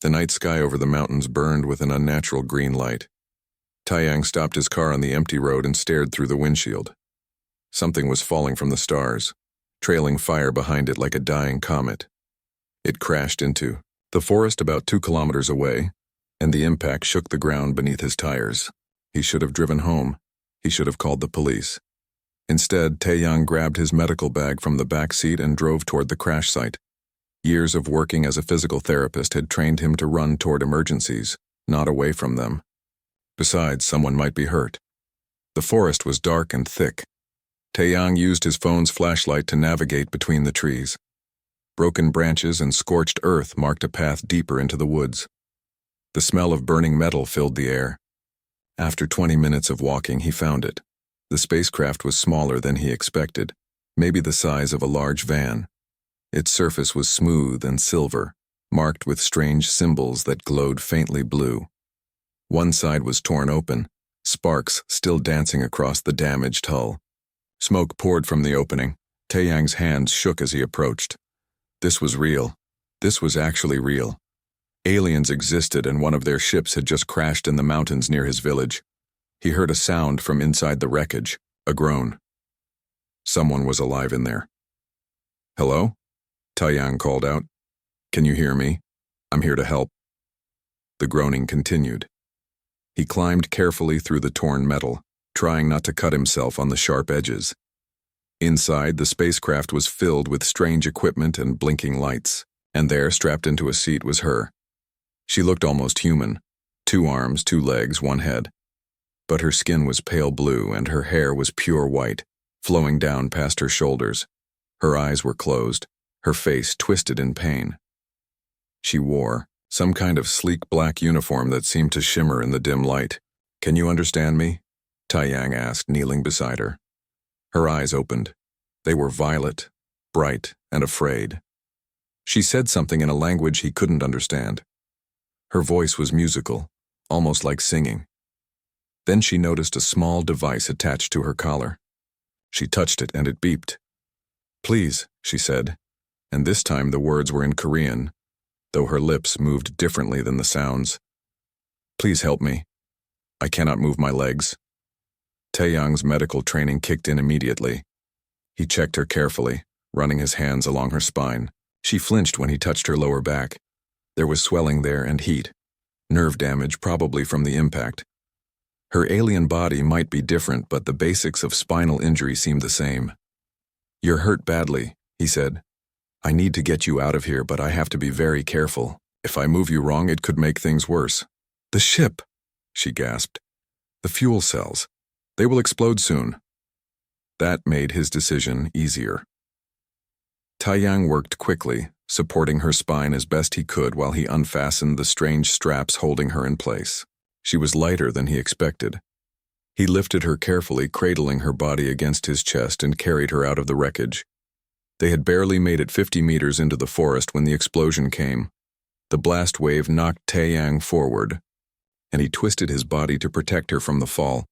The night sky over the mountains burned with an unnatural green light. Taeyang stopped his car on the empty road and stared through the windshield. Something was falling from the stars, trailing fire behind it like a dying comet. It crashed into the forest about 2 kilometers away, and the impact shook the ground beneath his tires. He should have driven home. He should have called the police. Instead, Taeyang grabbed his medical bag from the back seat and drove toward the crash site. Years of working as a physical therapist had trained him to run toward emergencies, not away from them. Besides, someone might be hurt. The forest was dark and thick. Taeyang used his phone's flashlight to navigate between the trees. Broken branches and scorched earth marked a path deeper into the woods. The smell of burning metal filled the air. After 20 minutes of walking, he found it. The spacecraft was smaller than he expected, maybe the size of a large van. Its surface was smooth and silver, marked with strange symbols that glowed faintly blue. One side was torn open, sparks still dancing across the damaged hull. Smoke poured from the opening. Taeyang's hands shook as he approached. This was real. This was actually real. Aliens existed, and one of their ships had just crashed in the mountains near his village. He heard a sound from inside the wreckage, a groan. Someone was alive in there. "Hello?" Taeyang called out. "Can you hear me? I'm here to help." The groaning continued. He climbed carefully through the torn metal, trying not to cut himself on the sharp edges. Inside, the spacecraft was filled with strange equipment and blinking lights, and there, strapped into a seat, was her. She looked almost human, 2 arms, 2 legs, 1 head. But her skin was pale blue and her hair was pure white, flowing down past her shoulders. Her eyes were closed, her face twisted in pain. She wore some kind of sleek black uniform that seemed to shimmer in the dim light. "Can you understand me?" Taeyang asked, kneeling beside her. Her eyes opened. They were violet, bright, and afraid. She said something in a language he couldn't understand. Her voice was musical, almost like singing. Then she noticed a small device attached to her collar. She touched it and it beeped. "Please," she said, and this time the words were in Korean, though her lips moved differently than the sounds. "Please help me. I cannot move my legs." Taeyang's medical training kicked in immediately. He checked her carefully, running his hands along her spine. She flinched when he touched her lower back. There was swelling there and heat. Nerve damage, probably from the impact. Her alien body might be different, but the basics of spinal injury seemed the same. "You're hurt badly," he said. "I need to get you out of here, but I have to be very careful. If I move you wrong, it could make things worse." "The ship," she gasped. "The fuel cells. They will explode soon." That made his decision easier. Taeyang worked quickly, supporting her spine as best he could while he unfastened the strange straps holding her in place. She was lighter than he expected. He lifted her carefully, cradling her body against his chest, and carried her out of the wreckage. They had barely made it 50 meters into the forest when the explosion came. The blast wave knocked Taeyang forward, and he twisted his body to protect her from the fall.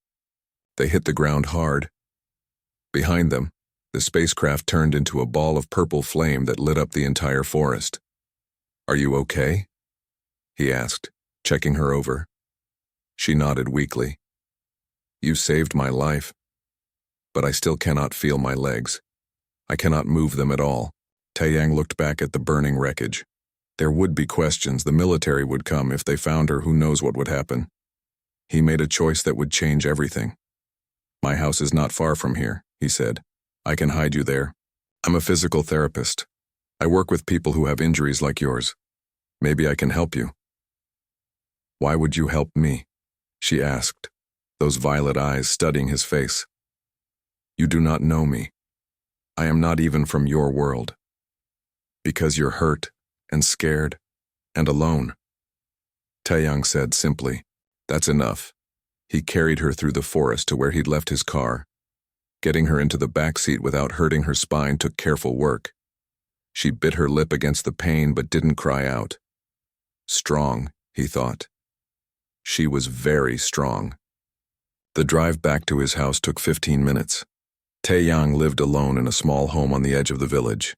They hit the ground hard. Behind them, the spacecraft turned into a ball of purple flame that lit up the entire forest. "Are you okay?" he asked, checking her over. She nodded weakly. "You saved my life, but I still cannot feel my legs. I cannot move them at all." Taeyang looked back at the burning wreckage. There would be questions. The military would come. If they found her, who knows what would happen. He made a choice that would change everything. "My house is not far from here," he said. "I can hide you there. I'm a physical therapist. I work with people who have injuries like yours. Maybe I can help you." "Why would you help me?" she asked, those violet eyes studying his face. "You do not know me. I am not even from your world." "Because you're hurt and scared and alone," Taeyang said simply. "That's enough." He carried her through the forest to where he'd left his car. Getting her into the back seat without hurting her spine took careful work. She bit her lip against the pain but didn't cry out. Strong, he thought. She was very strong. The drive back to his house took 15 minutes. Taeyang lived alone in a small home on the edge of the village.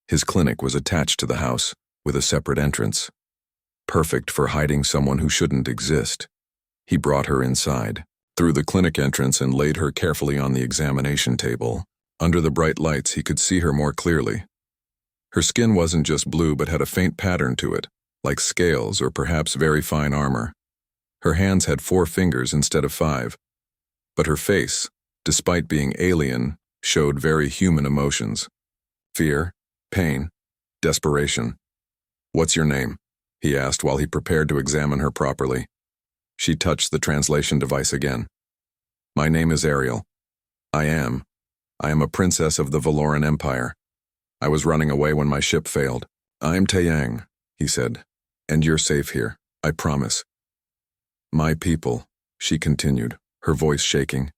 His clinic was attached to the house, with a separate entrance. perfect for hiding someone who shouldn't exist. He brought her inside, through the clinic entrance, and laid her carefully on the examination table. Under the bright lights, he could see her more clearly. Her skin wasn't just blue but had a faint pattern to it, like scales or perhaps very fine armor. Her hands had 4 fingers instead of 5. But her face, despite being alien, showed very human emotions. Fear, pain, desperation. "What's your name?" he asked while he prepared to examine her properly. She touched the translation device again. "My name is Ariel. I am a princess of the Valoran Empire. I was running away when my ship failed. I'm Taeyang," he said, "and you're safe here, I promise." "My people," she continued, her voice shaking.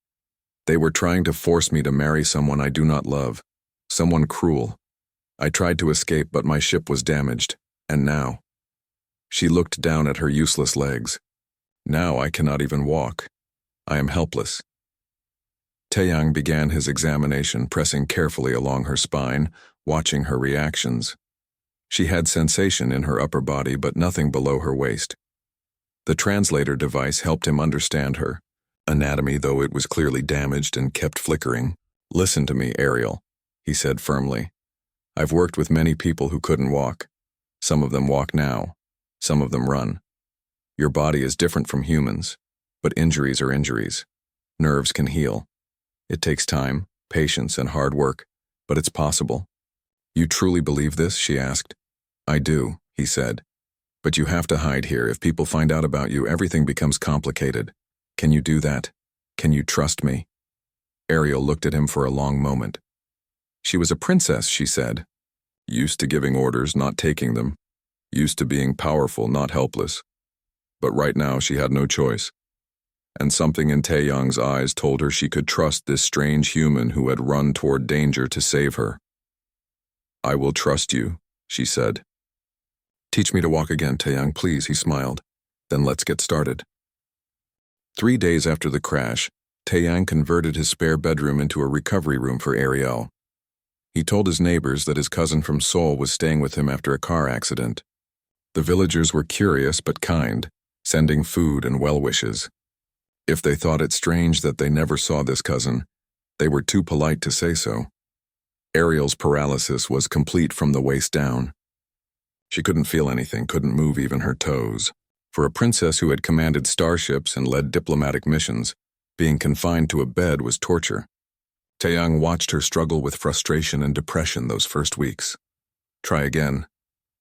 "They were trying to force me to marry someone I do not love, someone cruel. I tried to escape, but my ship was damaged, and now—" She looked down at her useless legs. "Now I cannot even walk. I am helpless." Taeyang began his examination, pressing carefully along her spine, watching her reactions. She had sensation in her upper body, but nothing below her waist. The translator device helped him understand her anatomy, though it was clearly damaged and kept flickering. "Listen to me, Ariel," he said firmly. "I've worked with many people who couldn't walk. Some of them walk now. Some of them run. Your body is different from humans, but injuries are injuries. Nerves can heal. It takes time, patience, and hard work, but it's possible." "You truly believe this?" she asked. "I do," he said. "But you have to hide here. If people find out about you, everything becomes complicated. Can you do that? Can you trust me?" Ariel looked at him for a long moment. She was a princess, she said. Used to giving orders, not taking them. Used to being powerful, not helpless. But right now she had no choice. And something in Taeyang's eyes told her she could trust this strange human who had run toward danger to save her. "I will trust you," she said. "Teach me to walk again, Taeyang, please," he smiled. "Then let's get started." 3 days after the crash, Taeyang converted his spare bedroom into a recovery room for Ariel. He told his neighbors that his cousin from Seoul was staying with him after a car accident. The villagers were curious but kind, sending food and well wishes. If they thought it strange that they never saw this cousin, they were too polite to say so. Ariel's paralysis was complete from the waist down. She couldn't feel anything, couldn't move even her toes. For a princess who had commanded starships and led diplomatic missions, being confined to a bed was torture. Taeyang watched her struggle with frustration and depression those first weeks. "Try again,"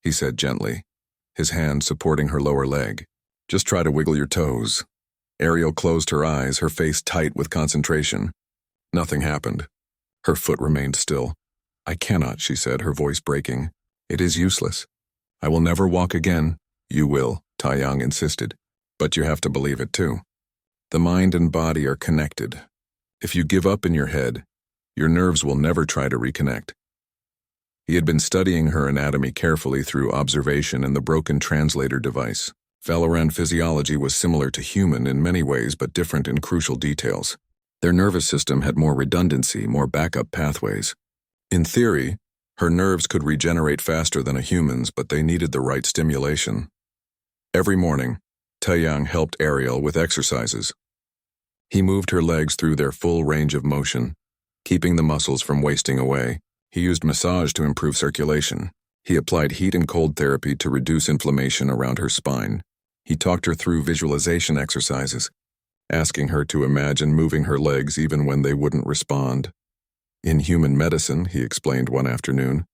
he said gently, his hand supporting her lower leg. "Just try to wiggle your toes." Ariel closed her eyes, her face tight with concentration. Nothing happened. Her foot remained still. "I cannot," she said, her voice breaking. "It is useless. I will never walk again." "You will," Taeyang insisted. "But you have to believe it too. The mind and body are connected. If you give up in your head, your nerves will never try to reconnect." He had been studying her anatomy carefully through observation and the broken translator device. Valoran physiology was similar to human in many ways but different in crucial details. Their nervous system had more redundancy, more backup pathways. In theory, her nerves could regenerate faster than a human's, but they needed the right stimulation. Every morning, Taeyang helped Ariel with exercises. He moved her legs through their full range of motion, keeping the muscles from wasting away. He used massage to improve circulation. He applied heat and cold therapy to reduce inflammation around her spine. He talked her through visualization exercises, asking her to imagine moving her legs even when they wouldn't respond. "In human medicine," he explained one afternoon,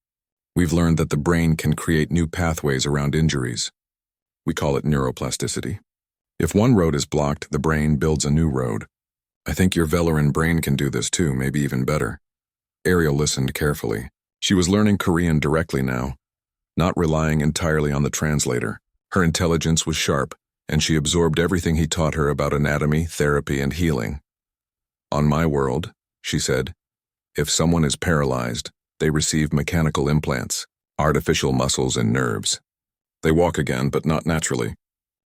"we've learned that the brain can create new pathways around injuries. We call it neuroplasticity. If one road is blocked, the brain builds a new road. I think your Valoran brain can do this too, maybe even better." Ariel listened carefully. She was learning Korean directly now, not relying entirely on the translator. Her intelligence was sharp, and she absorbed everything he taught her about anatomy, therapy, and healing. "On my world," she said, "if someone is paralyzed, they receive mechanical implants, artificial muscles and nerves. They walk again, but not naturally.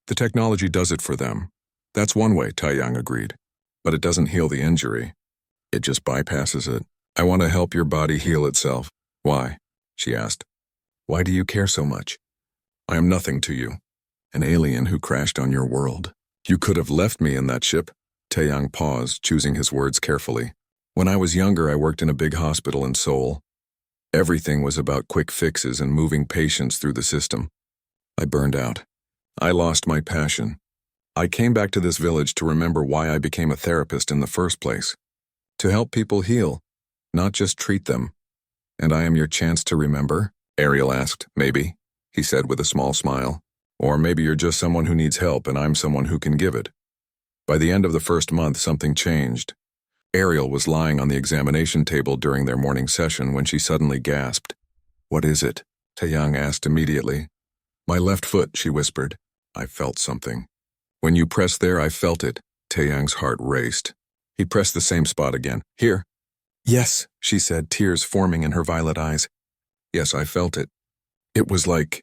The technology does it for them. That's one way," Taeyang agreed. "But it doesn't heal the injury. It just bypasses it. I want to help your body heal itself." "Why?" she asked. "Why do you care so much?" "I am nothing to you. An alien who crashed on your world. You could have left me in that ship. Taeyang paused, choosing his words carefully. When I was younger, I worked in a big hospital in Seoul. Everything was about quick fixes and moving patients through the system. I burned out. I lost my passion. I came back to this village to remember why I became a therapist in the first place. To help people heal, not just treat them. And I am your chance to remember? Ariel asked. Maybe, he said with a small smile. Or maybe you're just someone who needs help and I'm someone who can give it. By the end of the first month, something changed. Ariel was lying on the examination table during their morning session when she suddenly gasped. What is it? Taeyang asked immediately. My left foot, she whispered. I felt something. When you pressed there, I felt it. Taeyang's heart raced. He pressed the same spot again. Here. Yes, she said, tears forming in her violet eyes. Yes, I felt it. It was like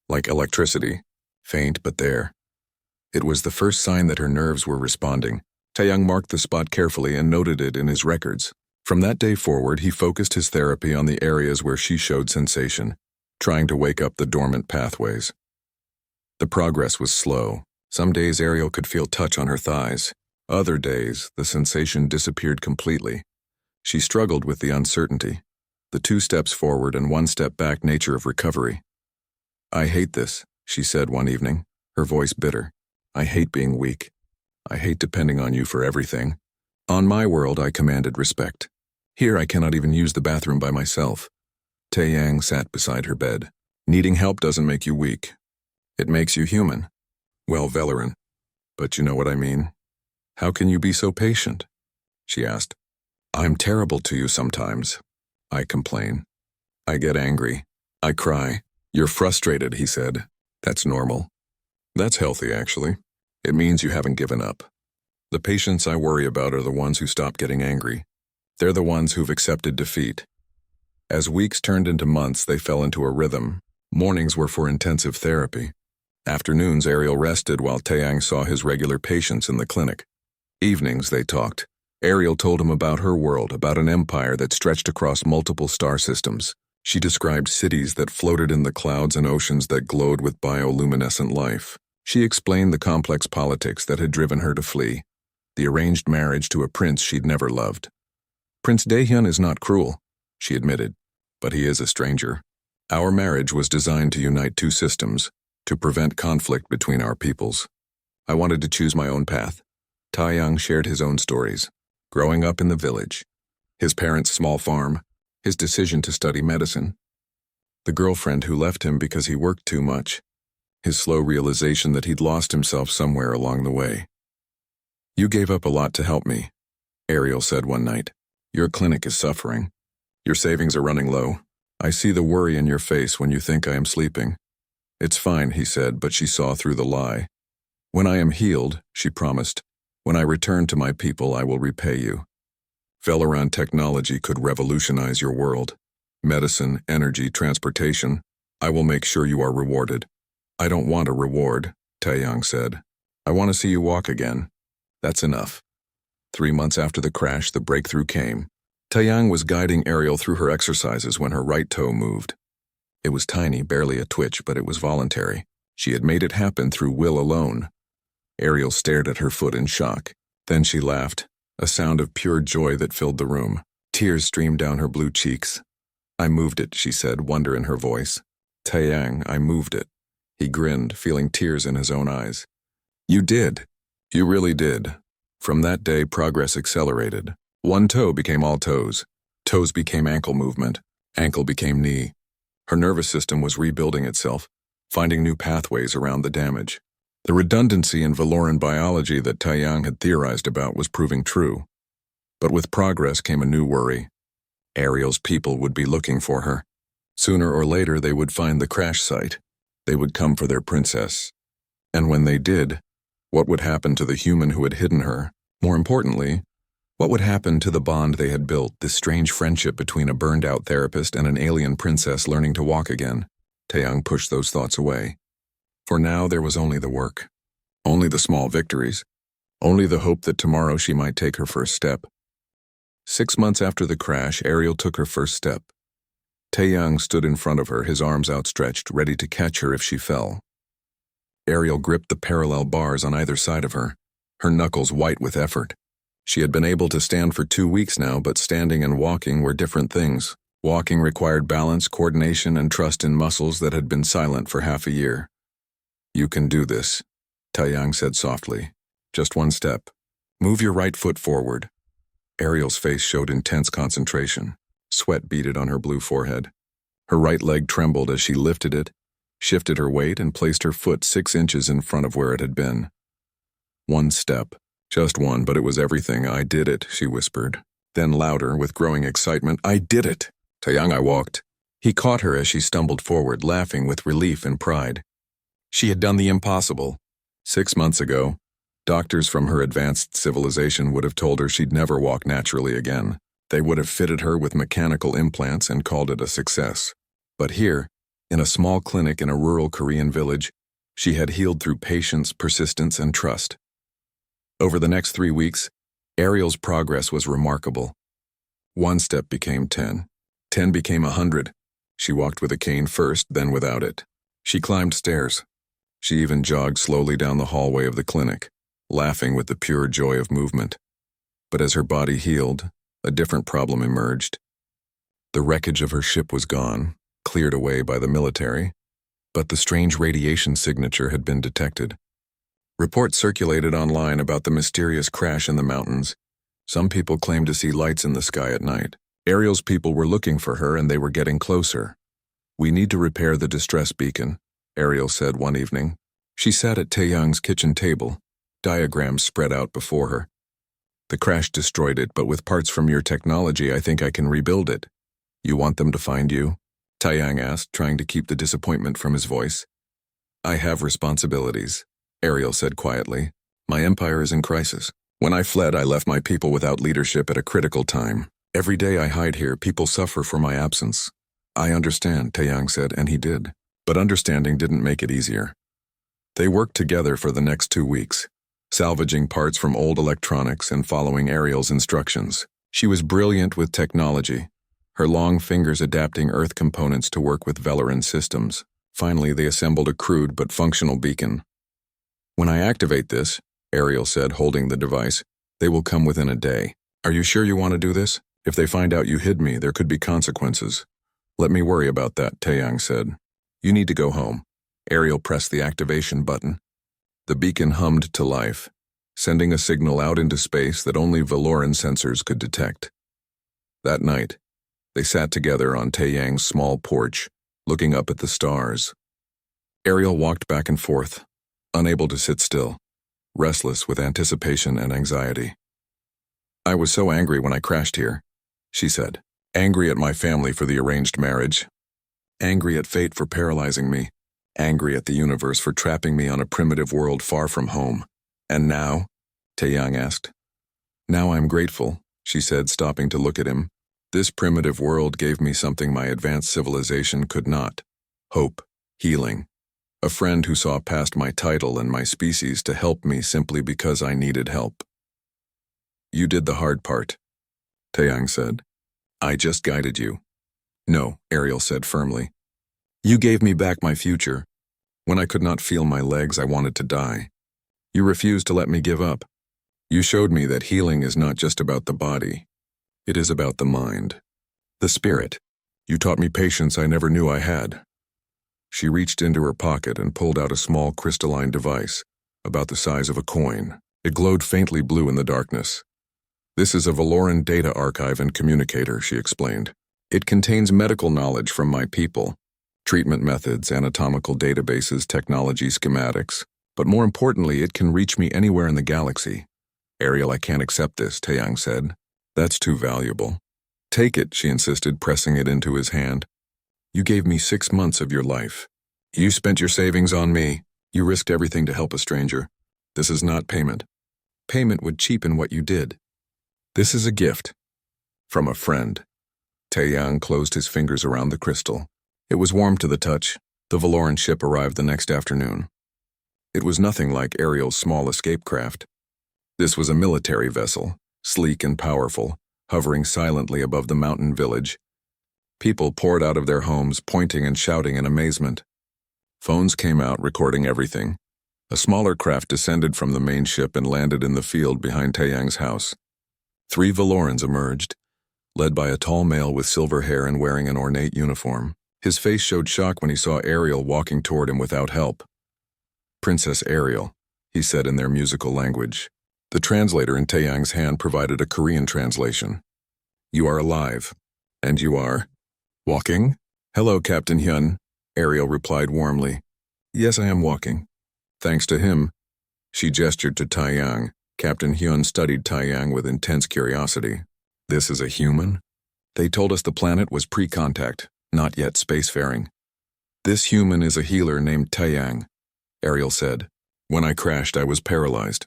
electricity. Faint, but there. It was the first sign that her nerves were responding. Taeyang marked the spot carefully and noted it in his records. From that day forward, he focused his therapy on the areas where she showed sensation, trying to wake up the dormant pathways. The progress was slow. Some days Ariel could feel touch on her thighs. Other days, the sensation disappeared completely. She struggled with the uncertainty, the 2 steps forward and 1 step back nature of recovery. I hate this, she said one evening, her voice bitter. I hate being weak. I hate depending on you for everything. On my world, I commanded respect. Here, I cannot even use the bathroom by myself. Taeyang sat beside her bed. Needing help doesn't make you weak. It makes you human. Well, Veleran, but you know what I mean. How can you be so patient? She asked. I'm terrible to you sometimes. I complain. I get angry. I cry. You're frustrated, he said. That's normal. That's healthy, actually. It means you haven't given up. The patients I worry about are the ones who stop getting angry. They're the ones who've accepted defeat. As weeks turned into months, they fell into a rhythm. Mornings were for intensive therapy. Afternoons, Ariel rested while Taeyang saw his regular patients in the clinic. Evenings, they talked. Ariel told him about her world, about an empire that stretched across multiple star systems. She described cities that floated in the clouds and oceans that glowed with bioluminescent life. She explained the complex politics that had driven her to flee, the arranged marriage to a prince she'd never loved. Prince Daehyun is not cruel, she admitted, but he is a stranger. Our marriage was designed to unite 2 systems, to prevent conflict between our peoples. I wanted to choose my own path. Taeyang shared his own stories, growing up in the village, his parents' small farm, his decision to study medicine, the girlfriend who left him because he worked too much, his slow realization that he'd lost himself somewhere along the way. You gave up a lot to help me, Ariel said one night. Your clinic is suffering. Your savings are running low. I see the worry in your face when you think I am sleeping. It's fine, he said, but she saw through the lie. When I am healed, she promised, when I return to my people, I will repay you. Veleran technology could revolutionize your world. Medicine, energy, transportation. I will make sure you are rewarded. I don't want a reward, Taeyang said. I want to see you walk again. That's enough. 3 months after the crash, the breakthrough came. Taeyang was guiding Ariel through her exercises when her right toe moved. It was tiny, barely a twitch, but it was voluntary. She had made it happen through will alone. Ariel stared at her foot in shock. Then she laughed, a sound of pure joy that filled the room. Tears streamed down her blue cheeks. I moved it, she said, wonder in her voice. Taeyang, I moved it. He grinned, feeling tears in his own eyes. You did. You really did. From that day, progress accelerated. One toe became all toes. Toes became ankle movement. Ankle became knee. Her nervous system was rebuilding itself, finding new pathways around the damage. The redundancy in Valoran biology that Taeyang had theorized about was proving true. But with progress came a new worry. Ariel's people would be looking for her. Sooner or later, they would find the crash site. They would come for their princess. And when they did, what would happen to the human who had hidden her? More importantly, what would happen to the bond they had built, this strange friendship between a burned-out therapist and an alien princess learning to walk again? Taeyang pushed those thoughts away. For now, there was only the work. Only the small victories. Only the hope that tomorrow she might take her first step. 6 months after the crash, Ariel took her first step. Taeyang stood in front of her, his arms outstretched, ready to catch her if she fell. Ariel gripped the parallel bars on either side of her, her knuckles white with effort. She had been able to stand for 2 weeks now, but standing and walking were different things. Walking required balance, coordination, and trust in muscles that had been silent for half a year. "You can do this," Taiyang said softly. "Just one step. Move your right foot forward." Ariel's face showed intense concentration. Sweat beaded on her blue forehead. Her right leg trembled as she lifted it, shifted her weight, and placed her foot 6 inches in front of where it had been. "One step. Just one, but it was everything. I did it," she whispered. Then louder, with growing excitement, "I did it!" Taiyang, I walked. He caught her as she stumbled forward, laughing with relief and pride. She had done the impossible. 6 months ago, doctors from her advanced civilization would have told her she'd never walk naturally again. They would have fitted her with mechanical implants and called it a success. But here, in a small clinic in a rural Korean village, she had healed through patience, persistence, and trust. Over the next 3 weeks, Ariel's progress was remarkable. 1 step became 10. 10 became 100. She walked with a cane first, then without it. She climbed stairs. She even jogged slowly down the hallway of the clinic, laughing with the pure joy of movement. But as her body healed, a different problem emerged. The wreckage of her ship was gone, cleared away by the military, but the strange radiation signature had been detected. Reports circulated online about the mysterious crash in the mountains. Some people claimed to see lights in the sky at night. Ariel's people were looking for her, and they were getting closer. "We need to repair the distress beacon," Ariel said one evening. She sat at Taeyang's kitchen table, diagrams spread out before her. "The crash destroyed it, but with parts from your technology, I think I can rebuild it." "You want them to find you?" Taeyang asked, trying to keep the disappointment from his voice. "I have responsibilities," Ariel said quietly. "My empire is in crisis. When I fled, I left my people without leadership at a critical time. Every day I hide here, people suffer for my absence." "I understand," Taeyang said, and he did. But understanding didn't make it easier. They worked together for the next 2 weeks, salvaging parts from old electronics and following Ariel's instructions. She was brilliant with technology, her long fingers adapting Earth components to work with Velaran systems. Finally, they assembled a crude but functional beacon. "When I activate this," Ariel said, holding the device, "they will come within a day. Are you sure you want to do this? If they find out you hid me, there could be consequences." "Let me worry about that," Taeyang said. "You need to go home." Ariel pressed the activation button. The beacon hummed to life, sending a signal out into space that only Valoran sensors could detect. That night, they sat together on Taeyang's small porch, looking up at the stars. Ariel walked back and forth, unable to sit still, restless with anticipation and anxiety. "I was so angry when I crashed here," she said. "Angry at my family for the arranged marriage. Angry at fate for paralyzing me. Angry at the universe for trapping me on a primitive world far from home. And now?" Taeyang asked. "Now I'm grateful," she said, stopping to look at him. "This primitive world gave me something my advanced civilization could not. Hope, healing. A friend who saw past my title and my species to help me simply because I needed help." "You did the hard part," Taeyang said. "I just guided you." "No," Ariel said firmly. "You gave me back my future. When I could not feel my legs, I wanted to die. You refused to let me give up. You showed me that healing is not just about the body. It is about the mind, the spirit. You taught me patience I never knew I had." She reached into her pocket and pulled out a small crystalline device, about the size of a coin. It glowed faintly blue in the darkness. "This is a Valoran data archive and communicator," she explained. "It contains medical knowledge from my people, treatment methods, anatomical databases, technology schematics. But more importantly, it can reach me anywhere in the galaxy." "Ariel, I can't accept this," Taeyang said. "That's too valuable." "Take it," she insisted, pressing it into his hand. "You gave me 6 months of your life. You spent your savings on me. You risked everything to help a stranger. This is not payment. Payment would cheapen what you did. This is a gift. From a friend." Taeyang closed his fingers around the crystal. It was warm to the touch. The Valoran ship arrived the next afternoon. It was nothing like Ariel's small escape craft. This was a military vessel, sleek and powerful, hovering silently above the mountain village. People poured out of their homes, pointing and shouting in amazement. Phones came out, recording everything. A smaller craft descended from the main ship and landed in the field behind Taeyang's house. 3 Valorans emerged, led by a tall male with silver hair and wearing an ornate uniform. His face showed shock when he saw Ariel walking toward him without help. "Princess Ariel," he said in their musical language. The translator in Taeyang's hand provided a Korean translation. "You are alive. And you are walking?" "Hello, Captain Hyun," Ariel replied warmly. "Yes, I am walking." Thanks to him. She gestured to Taeyang. Captain Hyun studied Taeyang with intense curiosity. "This is a human?" "They told us the planet was pre-contact, not yet spacefaring." "This human is a healer named Taeyang," Ariel said. "When I crashed, I was paralyzed.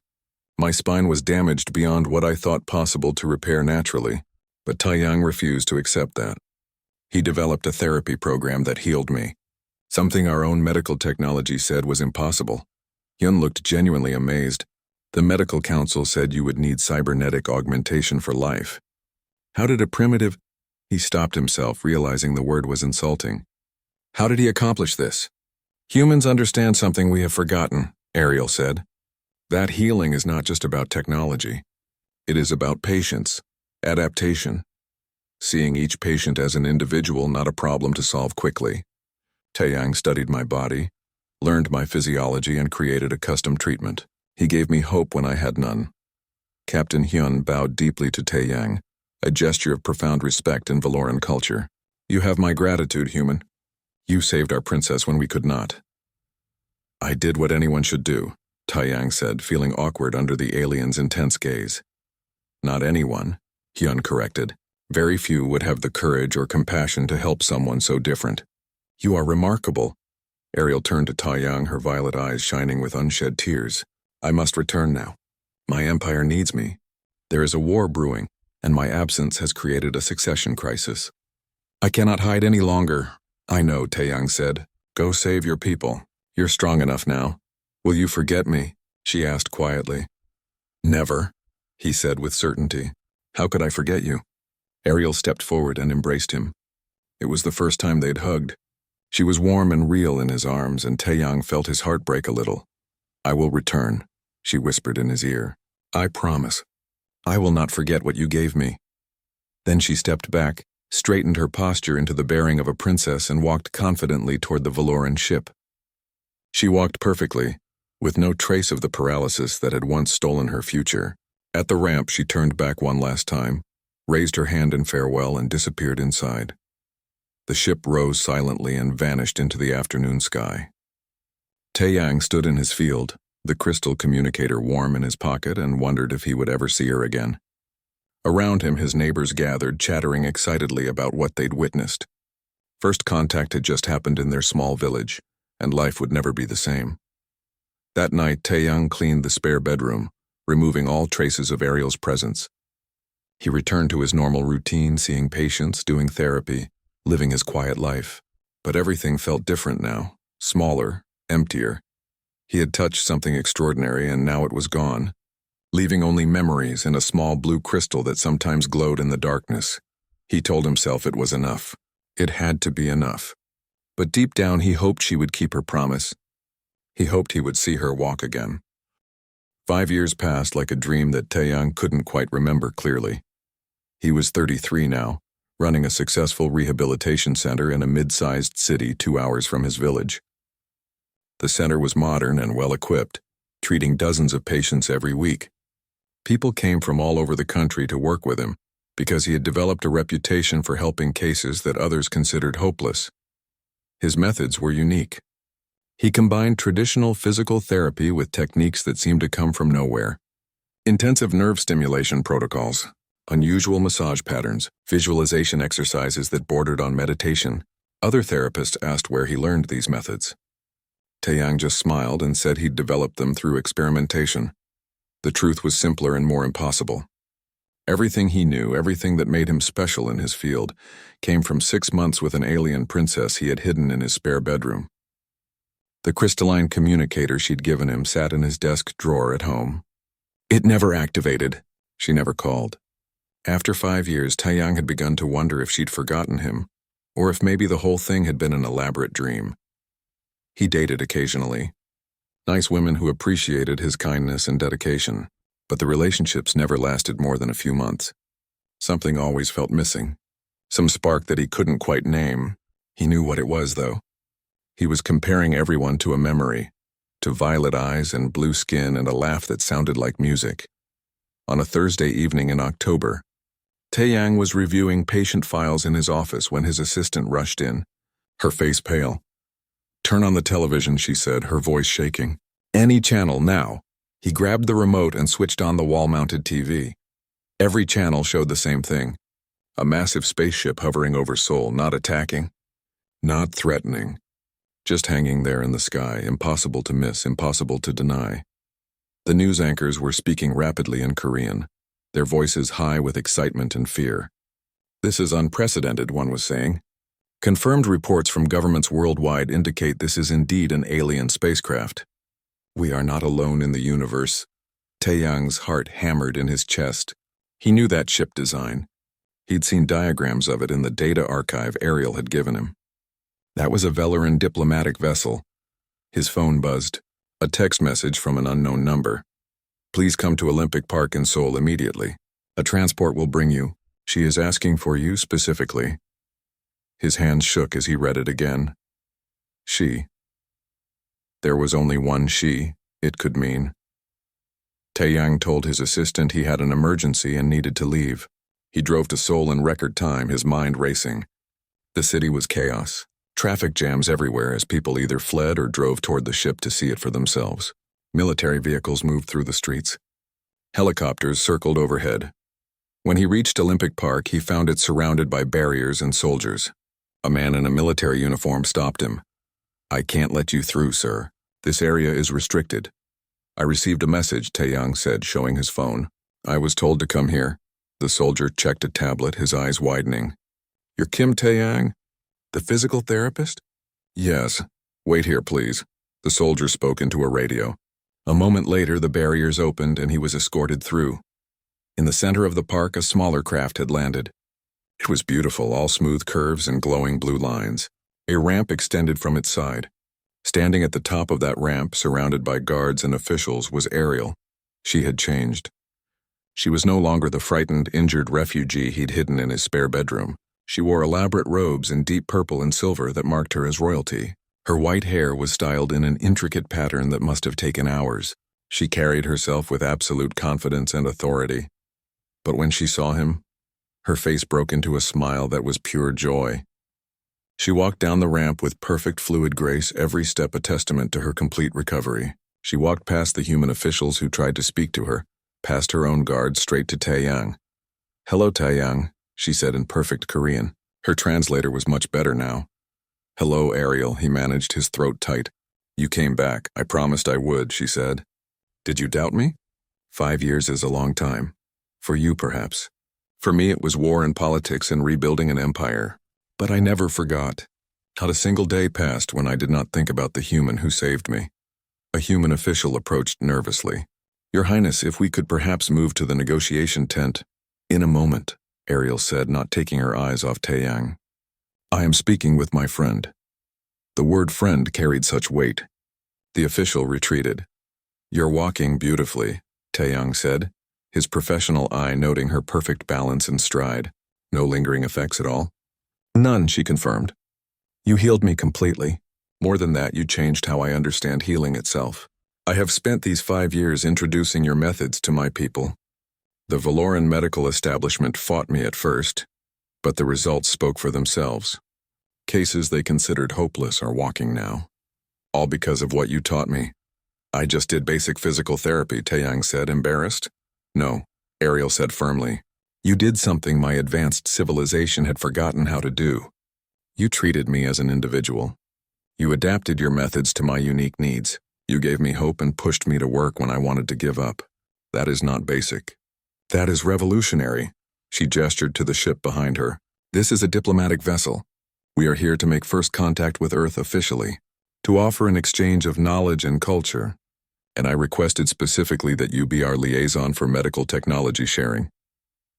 My spine was damaged beyond what I thought possible to repair naturally, but Taeyang refused to accept that. He developed a therapy program that healed me, something our own medical technology said was impossible." Hyun looked genuinely amazed. "The medical council said you would need cybernetic augmentation for life. How did a primitive—" He stopped himself, realizing the word was insulting. "How did he accomplish this?" "Humans understand something we have forgotten," Ariel said. "That healing is not just about technology. It is about patience, adaptation, seeing each patient as an individual, not a problem to solve quickly. Taeyang studied my body, learned my physiology, and created a custom treatment. He gave me hope when I had none." Captain Hyun bowed deeply to Taeyang, a gesture of profound respect in Valoran culture. "You have my gratitude, human. You saved our princess when we could not." "I did what anyone should do," Taeyang said, feeling awkward under the alien's intense gaze. "Not anyone," Hyun corrected. "Very few would have the courage or compassion to help someone so different." "You are remarkable." Ariel turned to Taeyang, her violet eyes shining with unshed tears. "I must return now. My empire needs me. There is a war brewing, and my absence has created a succession crisis." "I cannot hide any longer." "I know," Taeyang said. "Go save your people. You're strong enough now. Will you forget me?" she asked quietly. "Never," he said with certainty. "How could I forget you?" Ariel stepped forward and embraced him. It was the first time they'd hugged. She was warm and real in his arms, and Taeyang felt his heart break a little. "I will return," she whispered in his ear. "I promise. I will not forget what you gave me." Then she stepped back, straightened her posture into the bearing of a princess, and walked confidently toward the Valoran ship. She walked perfectly, with no trace of the paralysis that had once stolen her future. At the ramp, she turned back one last time, raised her hand in farewell, and disappeared inside. The ship rose silently and vanished into the afternoon sky. Taeyang stood in his field, the crystal communicator warm in his pocket, and wondered if he would ever see her again. Around him, his neighbors gathered, chattering excitedly about what they'd witnessed. First contact had just happened in their small village, and life would never be the same. That night, Taeyang cleaned the spare bedroom, removing all traces of Ariel's presence. He returned to his normal routine, seeing patients, doing therapy, living his quiet life. But everything felt different now, smaller, emptier. He had touched something extraordinary, and now it was gone, leaving only memories and a small blue crystal that sometimes glowed in the darkness. He told himself it was enough. It had to be enough. But deep down, he hoped she would keep her promise. He hoped he would see her walk again. 5 years passed like a dream that Taeyang couldn't quite remember clearly. He was 33 now, running a successful rehabilitation center in a mid-sized city 2 hours from his village. The center was modern and well-equipped, treating dozens of patients every week. People came from all over the country to work with him because he had developed a reputation for helping cases that others considered hopeless. His methods were unique. He combined traditional physical therapy with techniques that seemed to come from nowhere. Intensive nerve stimulation protocols, unusual massage patterns, visualization exercises that bordered on meditation. Other therapists asked where he learned these methods. Taeyang just smiled and said he'd developed them through experimentation. The truth was simpler and more impossible. Everything he knew, everything that made him special in his field, came from 6 months with an alien princess he had hidden in his spare bedroom. The crystalline communicator she'd given him sat in his desk drawer at home. It never activated. She never called. After 5 years, Taeyang had begun to wonder if she'd forgotten him, or if maybe the whole thing had been an elaborate dream. He dated occasionally. Nice women who appreciated his kindness and dedication, but the relationships never lasted more than a few months. Something always felt missing. Some spark that he couldn't quite name. He knew what it was, though. He was comparing everyone to a memory, to violet eyes and blue skin and a laugh that sounded like music. On a Thursday evening in October, Taeyang was reviewing patient files in his office when his assistant rushed in, her face pale. "Turn on the television," she said, her voice shaking. "Any channel, now." He grabbed the remote and switched on the wall-mounted TV. Every channel showed the same thing. A massive spaceship hovering over Seoul, not attacking, not threatening, just hanging there in the sky, impossible to miss, impossible to deny. The news anchors were speaking rapidly in Korean, their voices high with excitement and fear. "This is unprecedented," one was saying. "Confirmed reports from governments worldwide indicate this is indeed an alien spacecraft. We are not alone in the universe." Taeyang's heart hammered in his chest. He knew that ship design. He'd seen diagrams of it in the data archive Ariel had given him. That was a Velaran diplomatic vessel. His phone buzzed. A text message from an unknown number. "Please come to Olympic Park in Seoul immediately. A transport will bring you. She is asking for you specifically." His hands shook as he read it again. She. There was only one she, it could mean. Taeyang told his assistant he had an emergency and needed to leave. He drove to Seoul in record time, his mind racing. The city was chaos. Traffic jams everywhere as people either fled or drove toward the ship to see it for themselves. Military vehicles moved through the streets. Helicopters circled overhead. When he reached Olympic Park, he found it surrounded by barriers and soldiers. A man in a military uniform stopped him. "I can't let you through, sir. This area is restricted." "I received a message," Taeyang said, showing his phone. "I was told to come here." The soldier checked a tablet, his eyes widening. "You're Kim Taeyang? The physical therapist?" "Yes. Wait here, please." The soldier spoke into a radio. A moment later, the barriers opened and he was escorted through. In the center of the park, a smaller craft had landed. It was beautiful, all smooth curves and glowing blue lines. A ramp extended from its side. Standing at the top of that ramp, surrounded by guards and officials, was Ariel. She had changed. She was no longer the frightened, injured refugee he'd hidden in his spare bedroom. She wore elaborate robes in deep purple and silver that marked her as royalty. Her white hair was styled in an intricate pattern that must have taken hours. She carried herself with absolute confidence and authority. But when she saw him, her face broke into a smile that was pure joy. She walked down the ramp with perfect fluid grace, every step a testament to her complete recovery. She walked past the human officials who tried to speak to her, past her own guards, straight to Taeyang. "Hello, Taeyang," she said in perfect Korean. Her translator was much better now. "Hello, Ariel," he managed, his throat tight. "You came back. I promised I would," she said. "Did you doubt me?" 5 years is a long time. For you, perhaps. For me, it was war and politics and rebuilding an empire. But I never forgot. Not a single day passed when I did not think about the human who saved me. A human official approached nervously. "Your Highness, if we could perhaps move to the negotiation tent." "In a moment," Ariel said, not taking her eyes off Taeyang. "I am speaking with my friend." The word friend carried such weight. The official retreated. "You're walking beautifully," Taeyang said, his professional eye noting her perfect balance and stride. "No lingering effects at all?" "None," she confirmed. "You healed me completely. More than that, you changed how I understand healing itself. I have spent these 5 years introducing your methods to my people. The Valoran medical establishment fought me at first, but the results spoke for themselves. Cases they considered hopeless are walking now. All because of what you taught me." "I just did basic physical therapy," Taeyang said, embarrassed. "No," Ariel said firmly. "You did something my advanced civilization had forgotten how to do. You treated me as an individual. You adapted your methods to my unique needs. You gave me hope and pushed me to work when I wanted to give up. That is not basic. That is revolutionary." She gestured to the ship behind her. "This is a diplomatic vessel. We are here to make first contact with Earth officially, to offer an exchange of knowledge and culture. And I requested specifically that you be our liaison for medical technology sharing."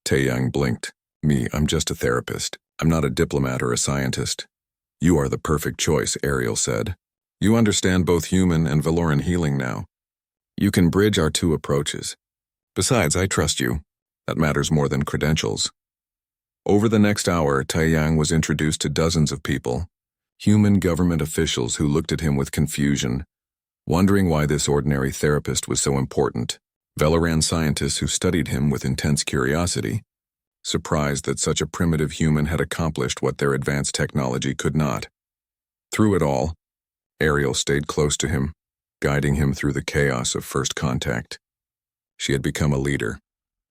Taeyang blinked. "Me, I'm just a therapist. I'm not a diplomat or a scientist." "You are the perfect choice," Ariel said. You understand both human and Valoran healing now. You can bridge our two approaches. Besides, I trust you. That matters more than credentials. Over the next hour, Taiyang was introduced to dozens of people, human government officials who looked at him with confusion, wondering why this ordinary therapist was so important, Valoran scientists who studied him with intense curiosity, surprised that such a primitive human had accomplished what their advanced technology could not. Through it all, Ariel stayed close to him, guiding him through the chaos of first contact. She had become a leader,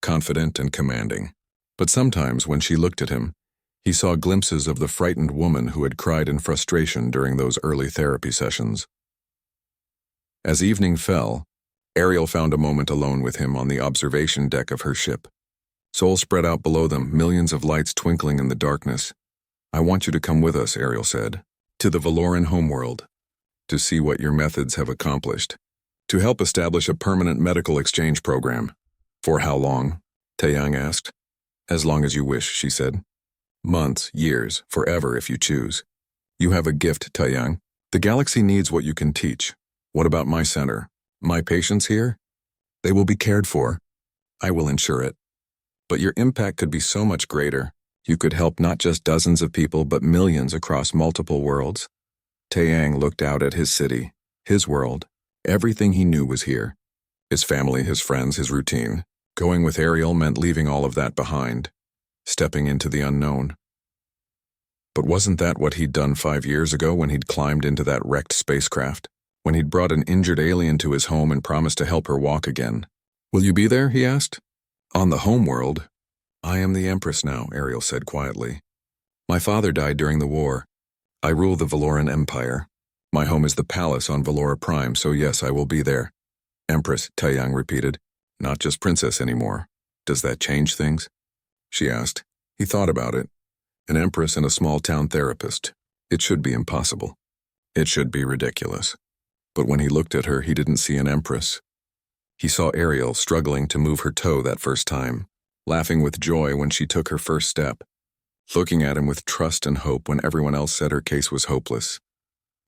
confident and commanding. But sometimes when she looked at him, he saw glimpses of the frightened woman who had cried in frustration during those early therapy sessions. As evening fell, Ariel found a moment alone with him on the observation deck of her ship. Sol spread out below them, millions of lights twinkling in the darkness. I want you to come with us, Ariel said, to the Valoran homeworld, to see what your methods have accomplished, to help establish a permanent medical exchange program. For how long? Taiyang asked. As long as you wish, she said. Months, years, forever if you choose. You have a gift, Taiyang. The galaxy needs what you can teach. What about my center? My patients here? They will be cared for. I will ensure it. But your impact could be so much greater. You could help not just dozens of people, but millions across multiple worlds. Taiyang looked out at his city, his world. Everything he knew was here. His family, his friends, his routine. Going with Ariel meant leaving all of that behind, stepping into the unknown. But wasn't that what he'd done 5 years ago when he'd climbed into that wrecked spacecraft? When he'd brought an injured alien to his home and promised to help her walk again? Will you be there? He asked. On the homeworld. I am the Empress now, Ariel said quietly. My father died during the war. I rule the Valoran Empire. My home is the palace on Valora Prime, so yes, I will be there. Empress, Taiyang repeated. Not just princess anymore. Does that change things? She asked. He thought about it. An empress and a small-town therapist. It should be impossible. It should be ridiculous. But when he looked at her, he didn't see an empress. He saw Ariel struggling to move her toe that first time, laughing with joy when she took her first step, looking at him with trust and hope when everyone else said her case was hopeless.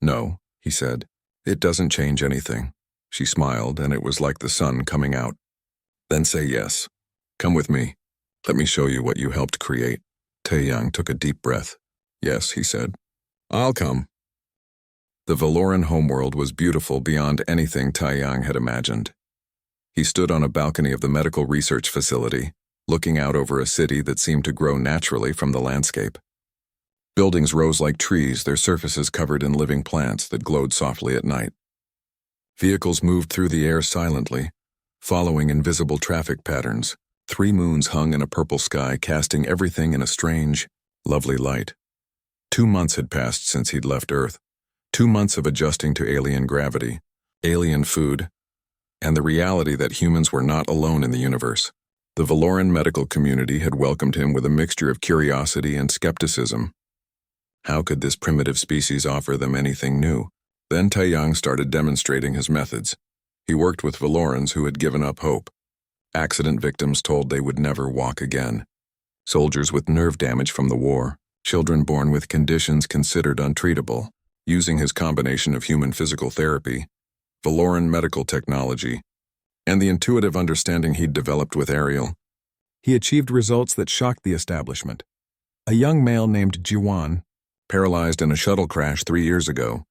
No, he said, it doesn't change anything. She smiled, and it was like the sun coming out. Then say yes. Come with me. Let me show you what you helped create. Taiyang took a deep breath. Yes, he said. I'll come. The Valoran homeworld was beautiful beyond anything Taiyang had imagined. He stood on a balcony of the medical research facility, looking out over a city that seemed to grow naturally from the landscape. Buildings rose like trees, their surfaces covered in living plants that glowed softly at night. Vehicles moved through the air silently, following invisible traffic patterns. 3 moons hung in a purple sky, casting everything in a strange, lovely light. 2 months had passed since he'd left Earth. 2 months of adjusting to alien gravity, alien food, and the reality that humans were not alone in the universe. The Valoran medical community had welcomed him with a mixture of curiosity and skepticism. How could this primitive species offer them anything new? Then Taiyang started demonstrating his methods. He worked with Valorans who had given up hope. Accident victims told they would never walk again. Soldiers with nerve damage from the war. Children born with conditions considered untreatable. Using his combination of human physical therapy, Valoran medical technology, and the intuitive understanding he'd developed with Ariel, he achieved results that shocked the establishment. A young male named Jiwan, paralyzed in a shuttle crash 3 years ago,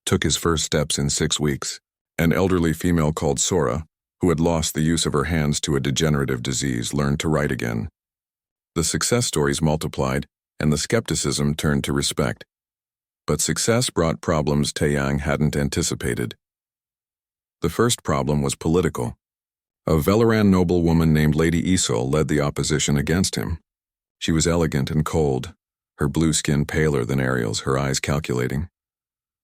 took his first steps in 6 weeks. An elderly female called Sora, who had lost the use of her hands to a degenerative disease, learned to write again. The success stories multiplied, and the skepticism turned to respect. But success brought problems Taiyang hadn't anticipated. The first problem was political. A Valoran noblewoman named Lady Isol led the opposition against him. She was elegant and cold, her blue skin paler than Ariel's, her eyes calculating.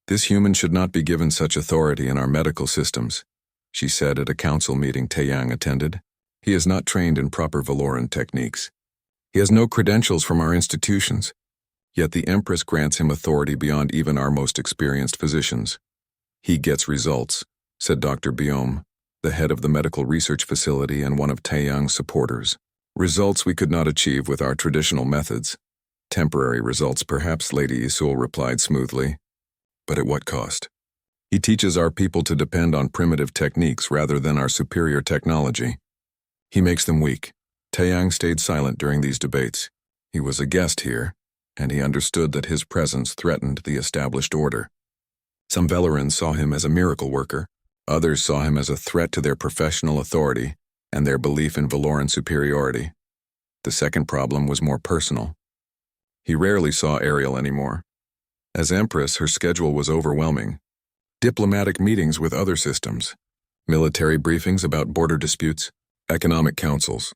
This human should not be given such authority in our medical systems, she said at a council meeting Taiyang attended. He is not trained in proper Valoran techniques. He has no credentials from our institutions. Yet the Empress grants him authority beyond even our most experienced physicians. He gets results, said Dr. Biome, the head of the medical research facility and one of Taiyang's supporters. Results we could not achieve with our traditional methods. Temporary results, perhaps, Lady Isul replied smoothly. But at what cost? He teaches our people to depend on primitive techniques rather than our superior technology. He makes them weak. Taeyang stayed silent during these debates. He was a guest here, and he understood that his presence threatened the established order. Some Velerans saw him as a miracle worker. Others saw him as a threat to their professional authority and their belief in Valoran superiority. The second problem was more personal. He rarely saw Ariel anymore. As Empress, her schedule was overwhelming. Diplomatic meetings with other systems, military briefings about border disputes, economic councils,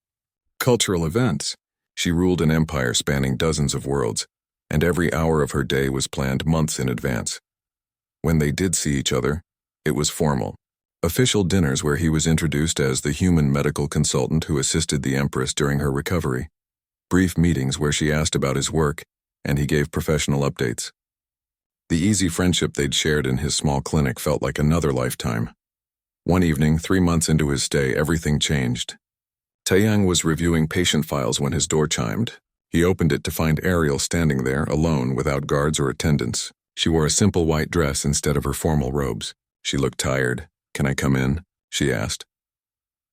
cultural events. She ruled an empire spanning dozens of worlds, and every hour of her day was planned months in advance. When they did see each other, it was formal. Official dinners where he was introduced as the human medical consultant who assisted the Empress during her recovery. Brief meetings where she asked about his work, and he gave professional updates. The easy friendship they'd shared in his small clinic felt like another lifetime. One evening, 3 months into his stay, everything changed. Taeyang was reviewing patient files when his door chimed. He opened it to find Ariel standing there, alone, without guards or attendants. She wore a simple white dress instead of her formal robes. She looked tired. "Can I come in?" she asked.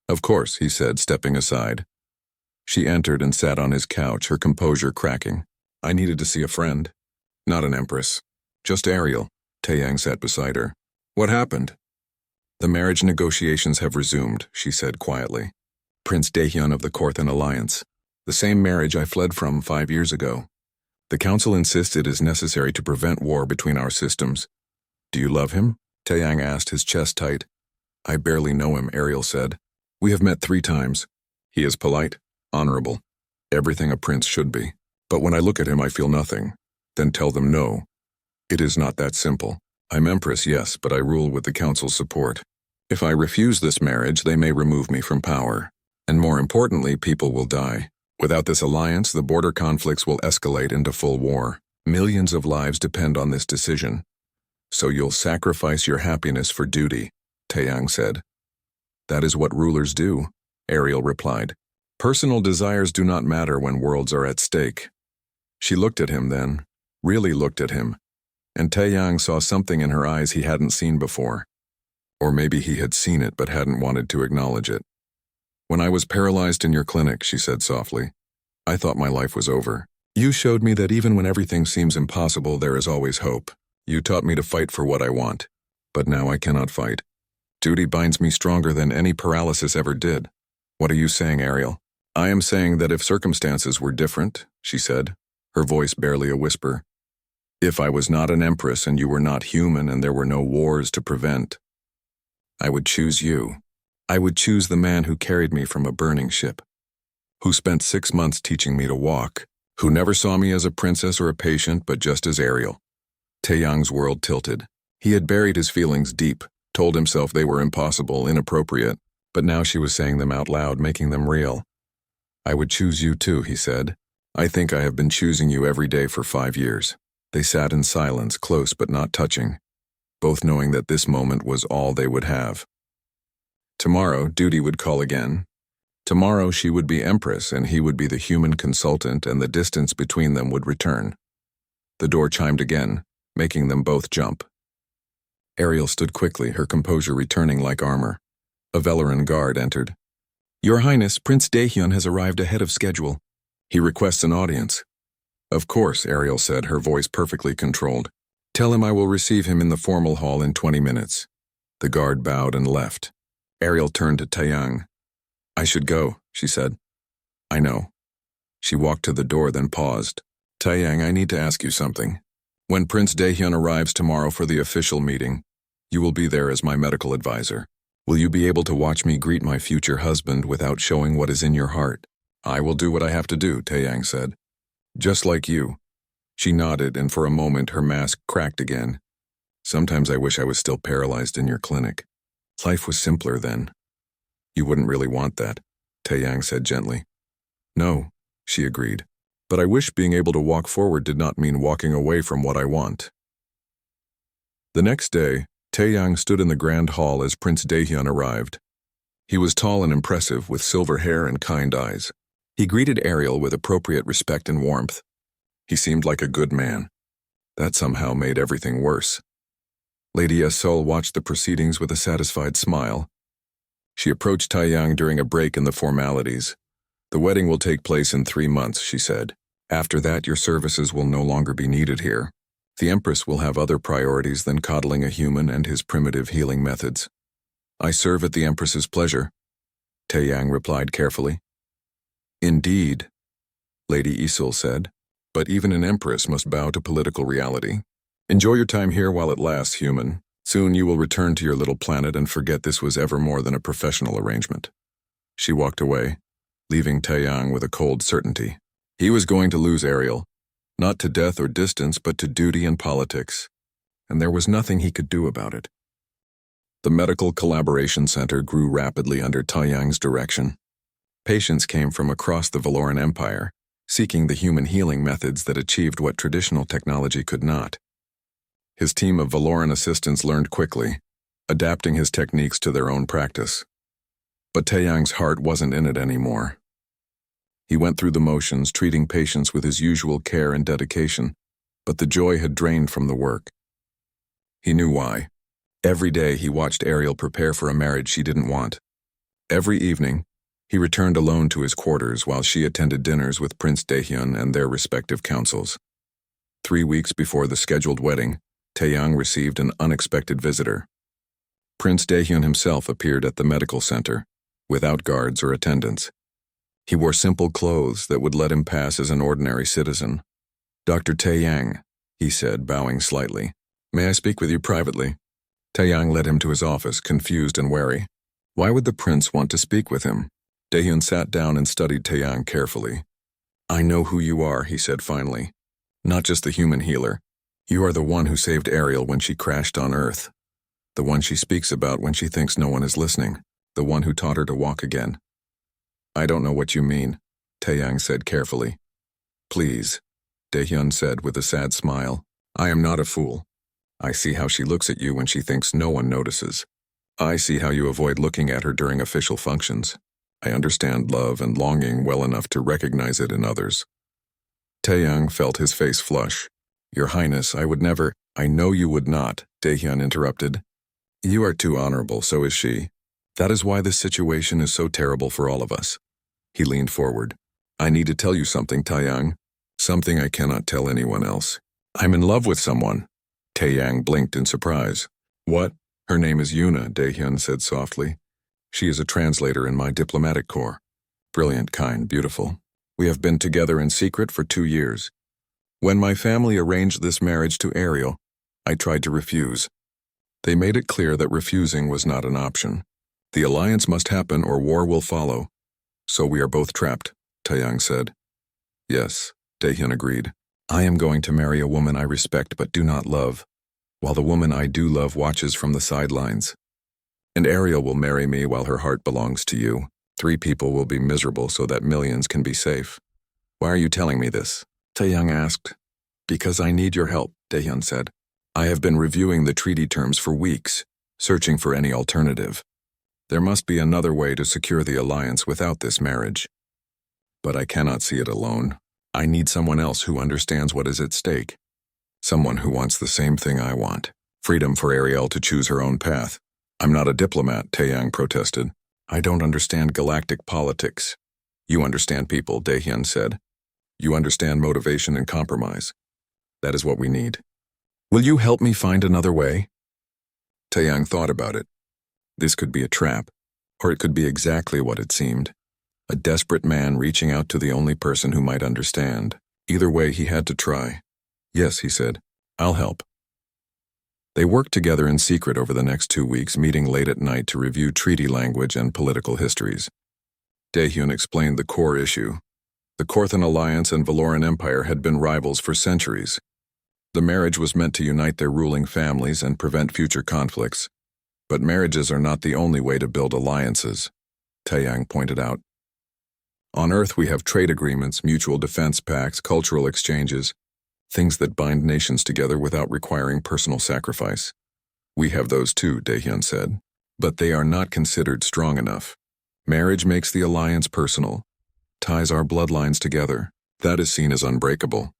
"Of course," he said, stepping aside. She entered and sat on his couch, her composure cracking. "I needed to see a friend." "Not an Empress. Just Ariel." Taeyang sat beside her. "What happened?" "The marriage negotiations have resumed," she said quietly. "Prince Daehyun of the Korthan Alliance. The same marriage I fled from 5 years ago. The council insists it is necessary to prevent war between our systems." "Do you love him?" Taeyang asked, his chest tight. "I barely know him," Ariel said. "We have met 3 times. He is polite, honorable, everything a prince should be. But when I look at him, I feel nothing. Then tell them no. It is not that simple. I'm Empress, yes, but I rule with the council's support. If I refuse this marriage, they may remove me from power. And more importantly, people will die. Without this alliance, the border conflicts will escalate into full war. Millions of lives depend on this decision. So you'll sacrifice your happiness for duty," Taeyang said. "That is what rulers do," Ariel replied. "Personal desires do not matter when worlds are at stake." She looked at him then, really looked at him, and Taeyang saw something in her eyes he hadn't seen before. Or maybe he had seen it but hadn't wanted to acknowledge it. "When I was paralyzed in your clinic," she said softly, "I thought my life was over. You showed me that even when everything seems impossible, there is always hope. You taught me to fight for what I want. But now I cannot fight. Duty binds me stronger than any paralysis ever did." "What are you saying, Ariel?" "I am saying that if circumstances were different," she said, her voice barely a whisper. "If I was not an Empress and you were not human and there were no wars to prevent, I would choose you. I would choose the man who carried me from a burning ship, who spent 6 months teaching me to walk, who never saw me as a princess or a patient but just as Ariel." Taeyang's world tilted. He had buried his feelings deep, told himself they were impossible, inappropriate, but now she was saying them out loud, making them real. "I would choose you too," he said. "I think I have been choosing you every day for 5 years." They sat in silence, close but not touching, both knowing that this moment was all they would have. Tomorrow, duty would call again. Tomorrow she would be Empress and he would be the human consultant, and the distance between them would return. The door chimed again, making them both jump. Ariel stood quickly, her composure returning like armor. A Veleran guard entered. "Your Highness, Prince Daehyun has arrived ahead of schedule. He requests an audience." "Of course," Ariel said, her voice perfectly controlled. "Tell him I will receive him in the formal hall in 20 minutes. The guard bowed and left. Ariel turned to Taeyang. "I should go," she said. "I know." She walked to the door, then paused. "Taeyang, I need to ask you something. When Prince Daehyun arrives tomorrow for the official meeting, you will be there as my medical advisor. Will you be able to watch me greet my future husband without showing what is in your heart?" "I will do what I have to do," Taeyang said. "Just like you." She nodded, and for a moment her mask cracked again. "Sometimes I wish I was still paralyzed in your clinic. Life was simpler then." "You wouldn't really want that," Taeyang said gently. "No," she agreed. "But I wish being able to walk forward did not mean walking away from what I want." The next day, Taeyang stood in the grand hall as Prince Daehyun arrived. He was tall and impressive, with silver hair and kind eyes. He greeted Ariel with appropriate respect and warmth. He seemed like a good man. That somehow made everything worse. Lady Sol watched the proceedings with a satisfied smile. She approached Taiyang during a break in the formalities. "The wedding will take place in 3 months," she said. "After that, your services will no longer be needed here. The Empress will have other priorities than coddling a human and his primitive healing methods." "I serve at the Empress's pleasure," Taiyang replied carefully. "Indeed," Lady Isil said, "but even an Empress must bow to political reality. Enjoy your time here while it lasts, human. Soon you will return to your little planet and forget this was ever more than a professional arrangement." She walked away, leaving Taiyang with a cold certainty. He was going to lose Ariel, not to death or distance, but to duty and politics, and there was nothing he could do about it. The Medical Collaboration Center grew rapidly under Taiyang's direction. Patients came from across the Valoran Empire, seeking the human healing methods that achieved what traditional technology could not. His team of Valoran assistants learned quickly, adapting his techniques to their own practice. But Taiyang's heart wasn't in it anymore. He went through the motions, treating patients with his usual care and dedication, but the joy had drained from the work. He knew why. Every day he watched Ariel prepare for a marriage she didn't want. Every evening, he returned alone to his quarters while she attended dinners with Prince Daehyun and their respective councils. 3 weeks before the scheduled wedding, Taeyang received an unexpected visitor. Prince Daehyun himself appeared at the medical center, without guards or attendants. He wore simple clothes that would let him pass as an ordinary citizen. "Dr. Taeyang," he said, bowing slightly. "May I speak with you privately?" Taeyang led him to his office, confused and wary. Why would the prince want to speak with him? Daehyun sat down and studied Taeyang carefully. "I know who you are," he said finally. "Not just the human healer. You are the one who saved Ariel when she crashed on Earth. The one she speaks about when she thinks no one is listening. The one who taught her to walk again." "I don't know what you mean," Taeyang said carefully. "Please," Daehyun said with a sad smile. "I am not a fool. I see how she looks at you when she thinks no one notices. I see how you avoid looking at her during official functions. I understand love and longing well enough to recognize it in others." Taeyang felt his face flush. "Your Highness, I would never—" "I know you would not," Daehyun interrupted. "You are too honorable, so is she. That is why this situation is so terrible for all of us." He leaned forward. "I need to tell you something, Taeyang. Something I cannot tell anyone else. I'm in love with someone." Taeyang blinked in surprise. "What?" "Her name is Yuna," Daehyun said softly. "She is a translator in my diplomatic corps. Brilliant, kind, beautiful. We have been together in secret for 2 years. When my family arranged this marriage to Ariel, I tried to refuse. They made it clear that refusing was not an option. The alliance must happen or war will follow. So we are both trapped," Taeyang said. "Yes," Daehyun agreed. "I am going to marry a woman I respect but do not love, while the woman I do love watches from the sidelines. And Ariel will marry me while her heart belongs to you. 3 people will be miserable so that millions can be safe." "Why are you telling me this?" Taeyang asked. "Because I need your help," Daehyun said. "I have been reviewing the treaty terms for weeks, searching for any alternative. There must be another way to secure the alliance without this marriage. But I cannot see it alone. I need someone else who understands what is at stake. Someone who wants the same thing I want. Freedom for Ariel to choose her own path." "I'm not a diplomat," Taeyang protested. "I don't understand galactic politics." "You understand people," Daehyun said. "You understand motivation and compromise. That is what we need. Will you help me find another way?" Taeyang thought about it. This could be a trap, or it could be exactly what it seemed. A desperate man reaching out to the only person who might understand. Either way, he had to try. "Yes," he said. "I'll help." They worked together in secret over the next 2 weeks, meeting late at night to review treaty language and political histories. Daehyun explained the core issue. The Korthan Alliance and Valoran Empire had been rivals for centuries. The marriage was meant to unite their ruling families and prevent future conflicts. But marriages are not the only way to build alliances, Taeyang pointed out. On Earth we have trade agreements, mutual defense pacts, cultural exchanges, things that bind nations together without requiring personal sacrifice. "We have those too," Daehyun said. "But they are not considered strong enough. Marriage makes the alliance personal, ties our bloodlines together. That is seen as unbreakable.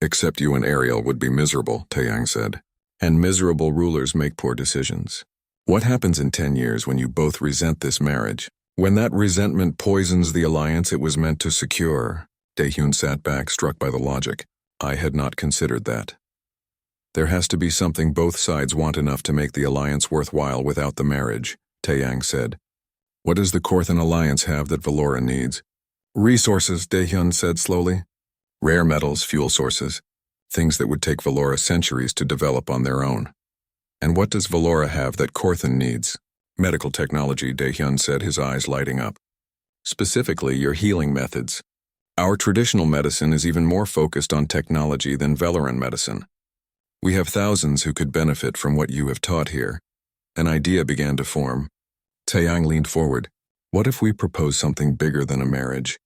Except you and Ariel would be miserable," Taeyang said. And miserable rulers make poor decisions. What happens in 10 years when you both resent this marriage? When that resentment poisons the alliance it was meant to secure? Daehyun sat back, struck by the logic. I had not considered that. There has to be something both sides want enough to make the alliance worthwhile without the marriage, Taeyang said. What does the Korthan alliance have that Valora needs? Resources, Daehyun said slowly. Rare metals, fuel sources. Things that would take Valora centuries to develop on their own. And what does Valora have that Korthan needs? Medical technology, Daehyun said, his eyes lighting up. Specifically, your healing methods. Our traditional medicine is even more focused on technology than Valoran medicine. We have thousands who could benefit from what you have taught here. An idea began to form. Taeyang leaned forward. What if we propose something bigger than a marriage?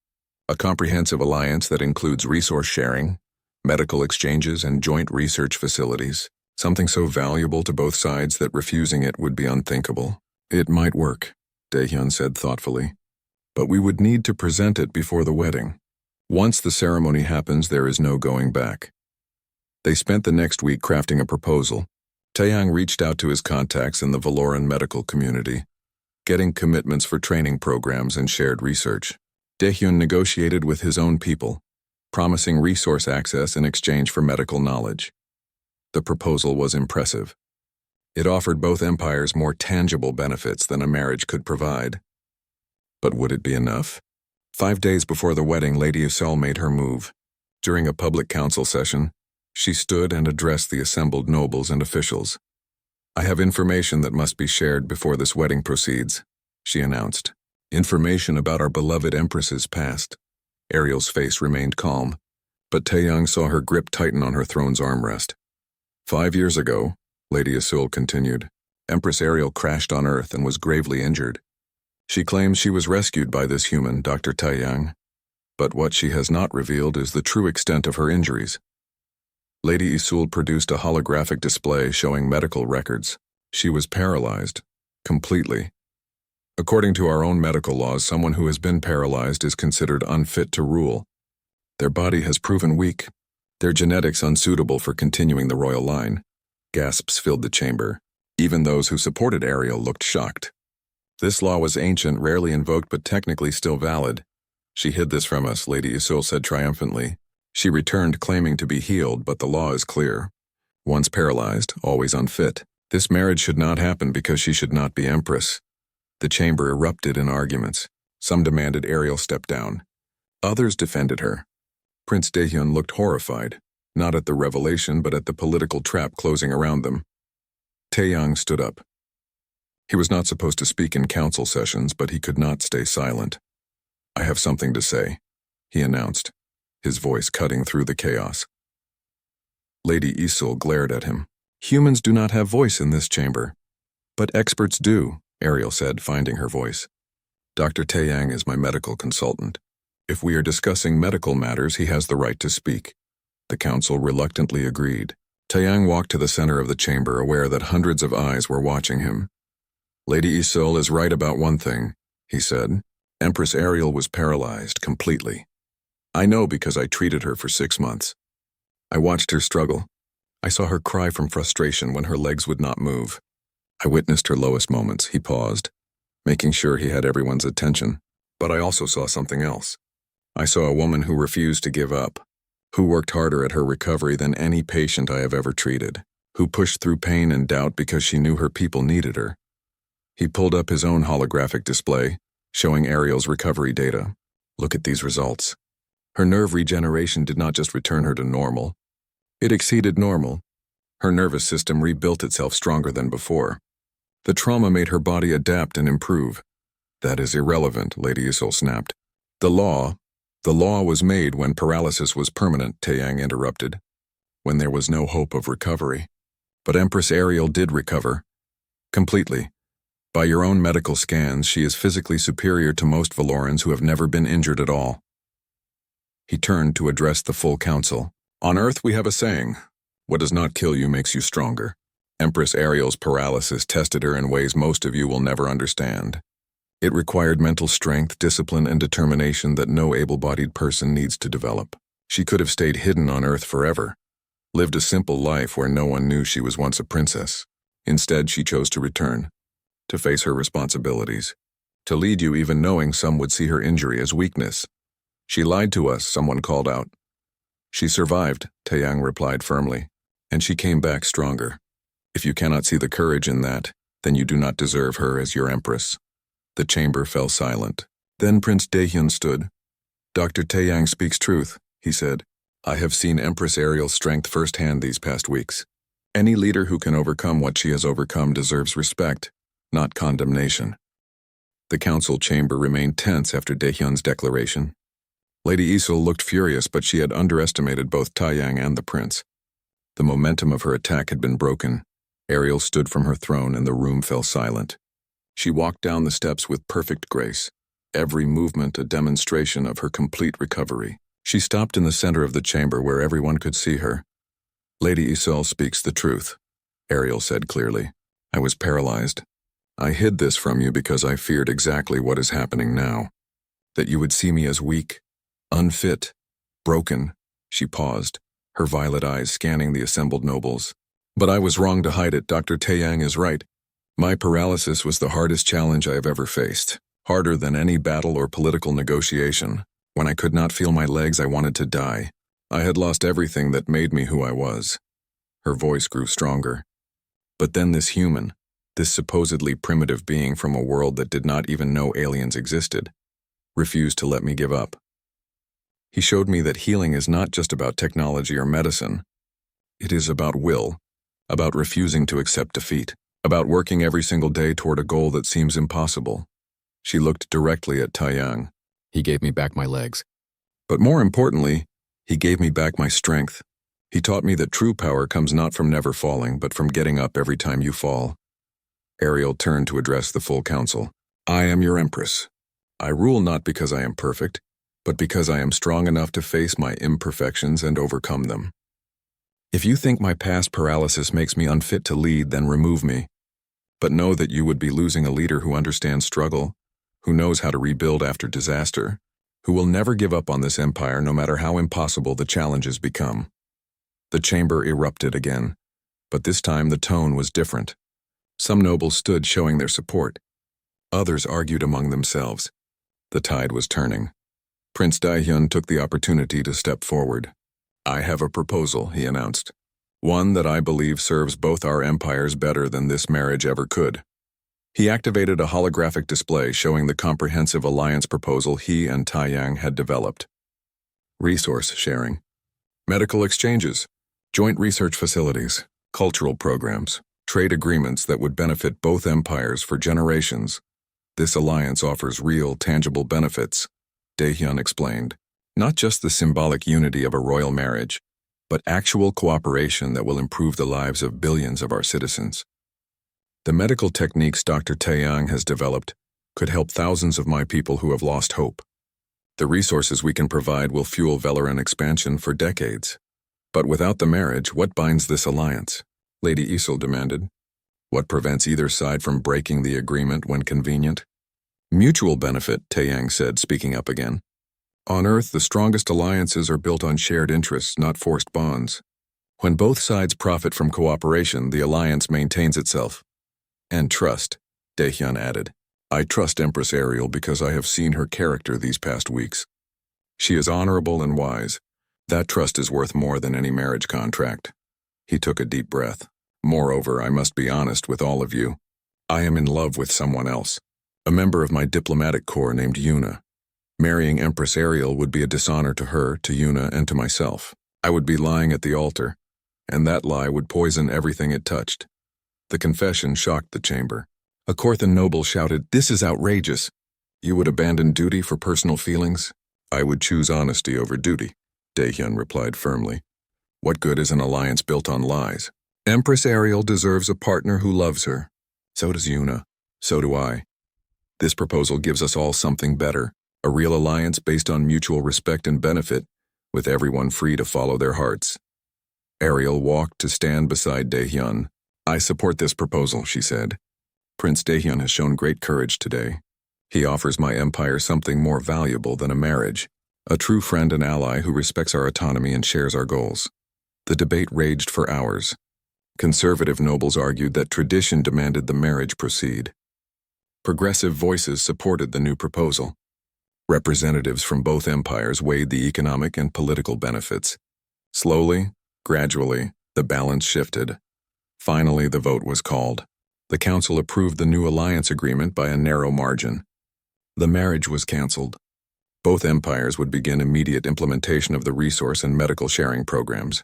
A comprehensive alliance that includes resource sharing, medical exchanges, and joint research facilities. Something so valuable to both sides that refusing it would be unthinkable. It might work, Daehyun said thoughtfully. But we would need to present it before the wedding. Once the ceremony happens, there is no going back. They spent the next week crafting a proposal. Taeyang reached out to his contacts in the Valoran medical community, getting commitments for training programs and shared research. Daehyun negotiated with his own people, promising resource access in exchange for medical knowledge. The proposal was impressive. It offered both empires more tangible benefits than a marriage could provide. But would it be enough? 5 days before the wedding, Lady Isol made her move. During a public council session, she stood and addressed the assembled nobles and officials. I have information that must be shared before this wedding proceeds, she announced. Information about our beloved Empress's past. Ariel's face remained calm, but Taeyang saw her grip tighten on her throne's armrest. 5 years ago, Lady Isul continued, Empress Ariel crashed on Earth and was gravely injured. She claims she was rescued by this human, Dr. Taeyang, but what she has not revealed is the true extent of her injuries. Lady Isul produced a holographic display showing medical records. She was paralyzed, completely. According to our own medical laws, someone who has been paralyzed is considered unfit to rule. Their body has proven weak, their genetics unsuitable for continuing the royal line. Gasps filled the chamber. Even those who supported Ariel looked shocked. This law was ancient, rarely invoked, but technically still valid. She hid this from us, Lady Isul said triumphantly. She returned claiming to be healed, but the law is clear. Once paralyzed, always unfit. This marriage should not happen because she should not be empress. The chamber erupted in arguments. Some demanded Ariel step down. Others defended her. Prince Daehyun looked horrified, not at the revelation but at the political trap closing around them. Taeyang stood up. He was not supposed to speak in council sessions, but he could not stay silent. I have something to say, he announced, his voice cutting through the chaos. Lady Isul glared at him. Humans do not have voice in this chamber. But experts do, Ariel said, finding her voice. Dr. Taeyang is my medical consultant. If we are discussing medical matters, he has the right to speak. The council reluctantly agreed. Taeyang walked to the center of the chamber, aware that hundreds of eyes were watching him. Lady Isul is right about one thing, he said. Empress Ariel was paralyzed completely. I know because I treated her for 6 months. I watched her struggle. I saw her cry from frustration when her legs would not move. I witnessed her lowest moments. He paused, making sure he had everyone's attention. But I also saw something else. I saw a woman who refused to give up, who worked harder at her recovery than any patient I have ever treated, who pushed through pain and doubt because she knew her people needed her. He pulled up his own holographic display, showing Ariel's recovery data. Look at these results. Her nerve regeneration did not just return her to normal. It exceeded normal. Her nervous system rebuilt itself stronger than before. The trauma made her body adapt and improve. That is irrelevant, Lady Isul snapped. The law was made when paralysis was permanent, Taeyang interrupted, when there was no hope of recovery. But Empress Ariel did recover. Completely. By your own medical scans, she is physically superior to most Valorans who have never been injured at all. He turned to address the full council. On Earth we have a saying, what does not kill you makes you stronger. Empress Ariel's paralysis tested her in ways most of you will never understand. It required mental strength, discipline, and determination that no able-bodied person needs to develop. She could have stayed hidden on Earth forever, lived a simple life where no one knew she was once a princess. Instead, she chose to return, to face her responsibilities, to lead you even knowing some would see her injury as weakness. She lied to us, someone called out. She survived, Taeyang replied firmly, and she came back stronger. If you cannot see the courage in that, then you do not deserve her as your empress. The chamber fell silent. Then Prince Daehyun stood. Dr. Taeyang speaks truth, he said. I have seen Empress Ariel's strength firsthand these past weeks. Any leader who can overcome what she has overcome deserves respect, not condemnation. The council chamber remained tense after Daehyun's declaration. Lady Isil looked furious, but she had underestimated both Taeyang and the prince. The momentum of her attack had been broken. Ariel stood from her throne and the room fell silent. She walked down the steps with perfect grace, every movement a demonstration of her complete recovery. She stopped in the center of the chamber where everyone could see her. Lady Isil speaks the truth, Ariel said clearly. I was paralyzed. I hid this from you because I feared exactly what is happening now. That you would see me as weak, unfit, broken. She paused, her violet eyes scanning the assembled nobles. But I was wrong to hide it. Dr. Taeyang is right. My paralysis was the hardest challenge I have ever faced, harder than any battle or political negotiation. When I could not feel my legs, I wanted to die. I had lost everything that made me who I was. Her voice grew stronger. But then this human, this supposedly primitive being from a world that did not even know aliens existed, refused to let me give up. He showed me that healing is not just about technology or medicine. It is about will, about refusing to accept defeat, about working every single day toward a goal that seems impossible. She looked directly at Taeyang. He gave me back my legs. But more importantly, he gave me back my strength. He taught me that true power comes not from never falling, but from getting up every time you fall. Ariel turned to address the full council. I am your empress. I rule not because I am perfect, but because I am strong enough to face my imperfections and overcome them. If you think my past paralysis makes me unfit to lead, then remove me. But know that you would be losing a leader who understands struggle, who knows how to rebuild after disaster, who will never give up on this empire no matter how impossible the challenges become. The chamber erupted again, but this time the tone was different. Some nobles stood showing their support. Others argued among themselves. The tide was turning. Prince Daehyun took the opportunity to step forward. I have a proposal, he announced. One that I believe serves both our empires better than this marriage ever could. He activated a holographic display showing the comprehensive alliance proposal he and Taeyang had developed. Resource sharing, medical exchanges, joint research facilities, cultural programs, trade agreements that would benefit both empires for generations. This alliance offers real, tangible benefits, Daehyun explained. Not just the symbolic unity of a royal marriage, but actual cooperation that will improve the lives of billions of our citizens. The medical techniques Dr. Taeyang has developed could help thousands of my people who have lost hope. The resources we can provide will fuel Valoran expansion for decades. But without the marriage, what binds this alliance? Lady Isil demanded. What prevents either side from breaking the agreement when convenient? Mutual benefit, Taeyang said, speaking up again. On Earth, the strongest alliances are built on shared interests, not forced bonds. When both sides profit from cooperation, the alliance maintains itself. And trust, Daehyun added. I trust Empress Ariel because I have seen her character these past weeks. She is honorable and wise. That trust is worth more than any marriage contract. He took a deep breath. Moreover, I must be honest with all of you. I am in love with someone else, a member of my diplomatic corps named Yuna. Marrying Empress Ariel would be a dishonor to her, to Yuna, and to myself. I would be lying at the altar, and that lie would poison everything it touched. The confession shocked the chamber. A Korthan noble shouted, "This is outrageous. You would abandon duty for personal feelings?" I would choose honesty over duty, Daehyun replied firmly. What good is an alliance built on lies? Empress Ariel deserves a partner who loves her. So does Yuna. So do I. This proposal gives us all something better, a real alliance based on mutual respect and benefit, with everyone free to follow their hearts. Ariel walked to stand beside Daehyun. I support this proposal, she said. Prince Daehyun has shown great courage today. He offers my empire something more valuable than a marriage, a true friend and ally who respects our autonomy and shares our goals. The debate raged for hours. Conservative nobles argued that tradition demanded the marriage proceed. Progressive voices supported the new proposal. Representatives from both empires weighed the economic and political benefits. Slowly, gradually, the balance shifted. Finally, the vote was called. The council approved the new alliance agreement by a narrow margin. The marriage was cancelled. Both empires would begin immediate implementation of the resource and medical sharing programs.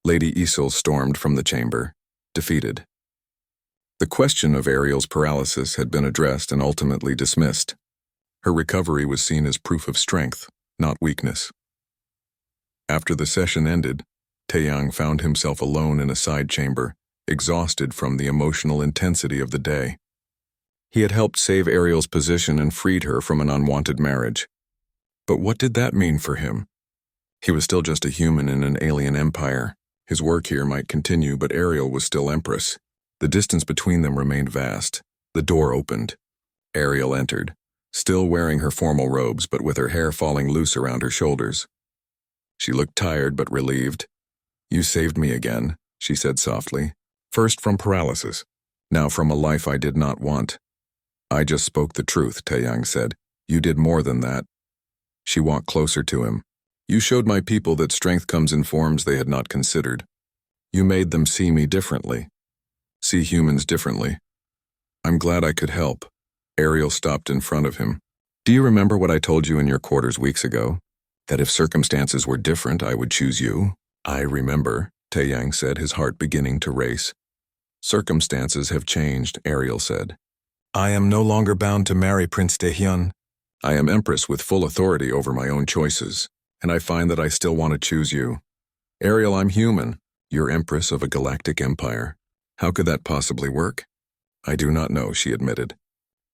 Lady Isel stormed from the chamber, defeated. The question of Ariel's paralysis had been addressed and ultimately dismissed. Her recovery was seen as proof of strength, not weakness. After the session ended, Taeyang found himself alone in a side chamber, exhausted from the emotional intensity of the day. He had helped save Ariel's position and freed her from an unwanted marriage. But what did that mean for him? He was still just a human in an alien empire. His work here might continue, but Ariel was still Empress. The distance between them remained vast. The door opened. Ariel entered, still wearing her formal robes but with her hair falling loose around her shoulders. She looked tired but relieved. "You saved me again," she said softly. "First from paralysis, now from a life I did not want." "I just spoke the truth," Taeyang said. "You did more than that." She walked closer to him. "You showed my people that strength comes in forms they had not considered. You made them see me differently. See humans differently. I'm glad I could help." Ariel stopped in front of him. "Do you remember what I told you in your quarters weeks ago? That if circumstances were different, I would choose you?" "I remember," Taeyang said, his heart beginning to race. "Circumstances have changed," Ariel said. "I am no longer bound to marry Prince Daehyun. I am Empress with full authority over my own choices, and I find that I still want to choose you. Ariel, I'm human. You're Empress of a galactic empire. How could that possibly work?" "I do not know," she admitted.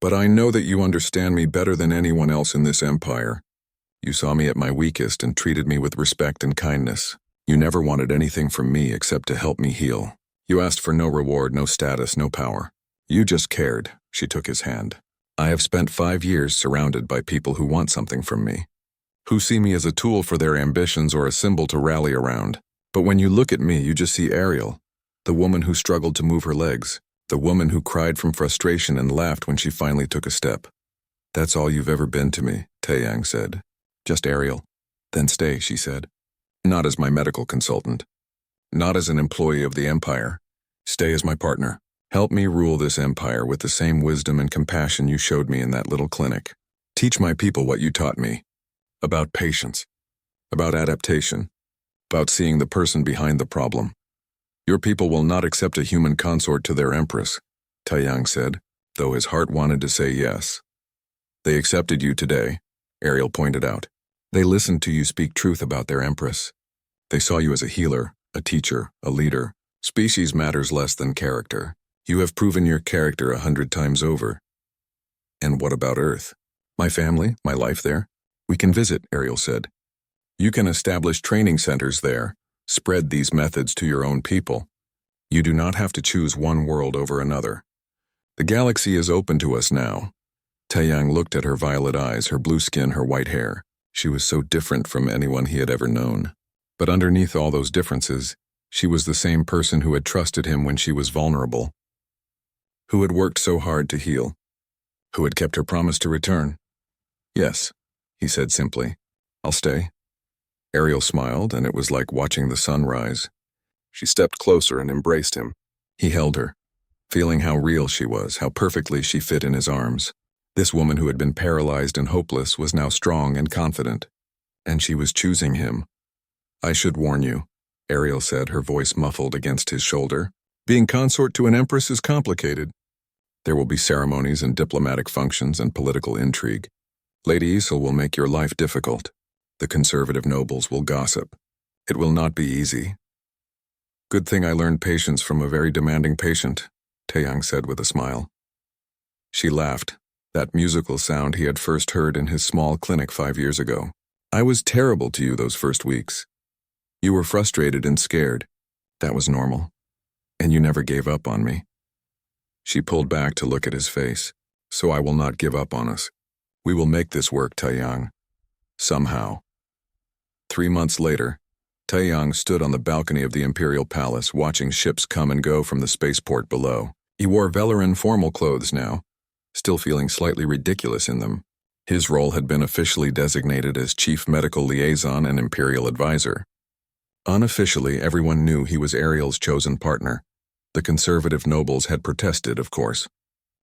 "But I know that you understand me better than anyone else in this empire. You saw me at my weakest and treated me with respect and kindness. You never wanted anything from me except to help me heal. You asked for no reward, no status, no power. You just cared." She took his hand. "I have spent 5 years surrounded by people who want something from me, who see me as a tool for their ambitions or a symbol to rally around. But when you look at me, you just see Ariel, the woman who struggled to move her legs, the woman who cried from frustration and laughed when she finally took a step. That's all you've ever been to me," Taeyang said. "Just Ariel." "Then stay," she said. "Not as my medical consultant. Not as an employee of the Empire. Stay as my partner. Help me rule this empire with the same wisdom and compassion you showed me in that little clinic. Teach my people what you taught me. About patience. About adaptation. About seeing the person behind the problem. Your people will not accept a human consort to their Empress," Taeyang said, though his heart wanted to say yes. "They accepted you today," Ariel pointed out. "They listened to you speak truth about their Empress. They saw you as a healer, a teacher, a leader. Species matters less than character. You have proven your character 100 times over." "And what about Earth? My family, my life there? We can visit," Ariel said. "You can establish training centers there. Spread these methods to your own people. You do not have to choose one world over another. The galaxy is open to us now." Taeyang looked at her violet eyes, her blue skin, her white hair. She was so different from anyone he had ever known. But underneath all those differences, she was the same person who had trusted him when she was vulnerable, who had worked so hard to heal, who had kept her promise to return. "Yes," he said simply. "I'll stay." Ariel smiled, and it was like watching the sun rise. She stepped closer and embraced him. He held her, feeling how real she was, how perfectly she fit in his arms. This woman who had been paralyzed and hopeless was now strong and confident, and she was choosing him. "I should warn you," Ariel said, her voice muffled against his shoulder. "Being consort to an empress is complicated. There will be ceremonies and diplomatic functions and political intrigue. Lady Isel will make your life difficult. The conservative nobles will gossip. It will not be easy." "Good thing I learned patience from a very demanding patient," Taeyang said with a smile. She laughed, that musical sound he had first heard in his small clinic 5 years ago. "I was terrible to you those first weeks. You were frustrated and scared. That was normal. And you never gave up on me." She pulled back to look at his face. "So I will not give up on us. We will make this work, Taeyang. Somehow." 3 months later, Taeyang stood on the balcony of the Imperial Palace, watching ships come and go from the spaceport below. He wore Velarin formal clothes now, still feeling slightly ridiculous in them. His role had been officially designated as Chief Medical Liaison and Imperial Advisor. Unofficially, everyone knew he was Ariel's chosen partner. The conservative nobles had protested, of course.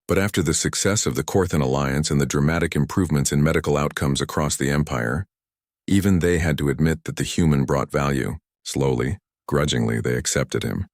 But after the success of the Korthan alliance and the dramatic improvements in medical outcomes across the Empire, even they had to admit that the human brought value. Slowly, grudgingly, they accepted him.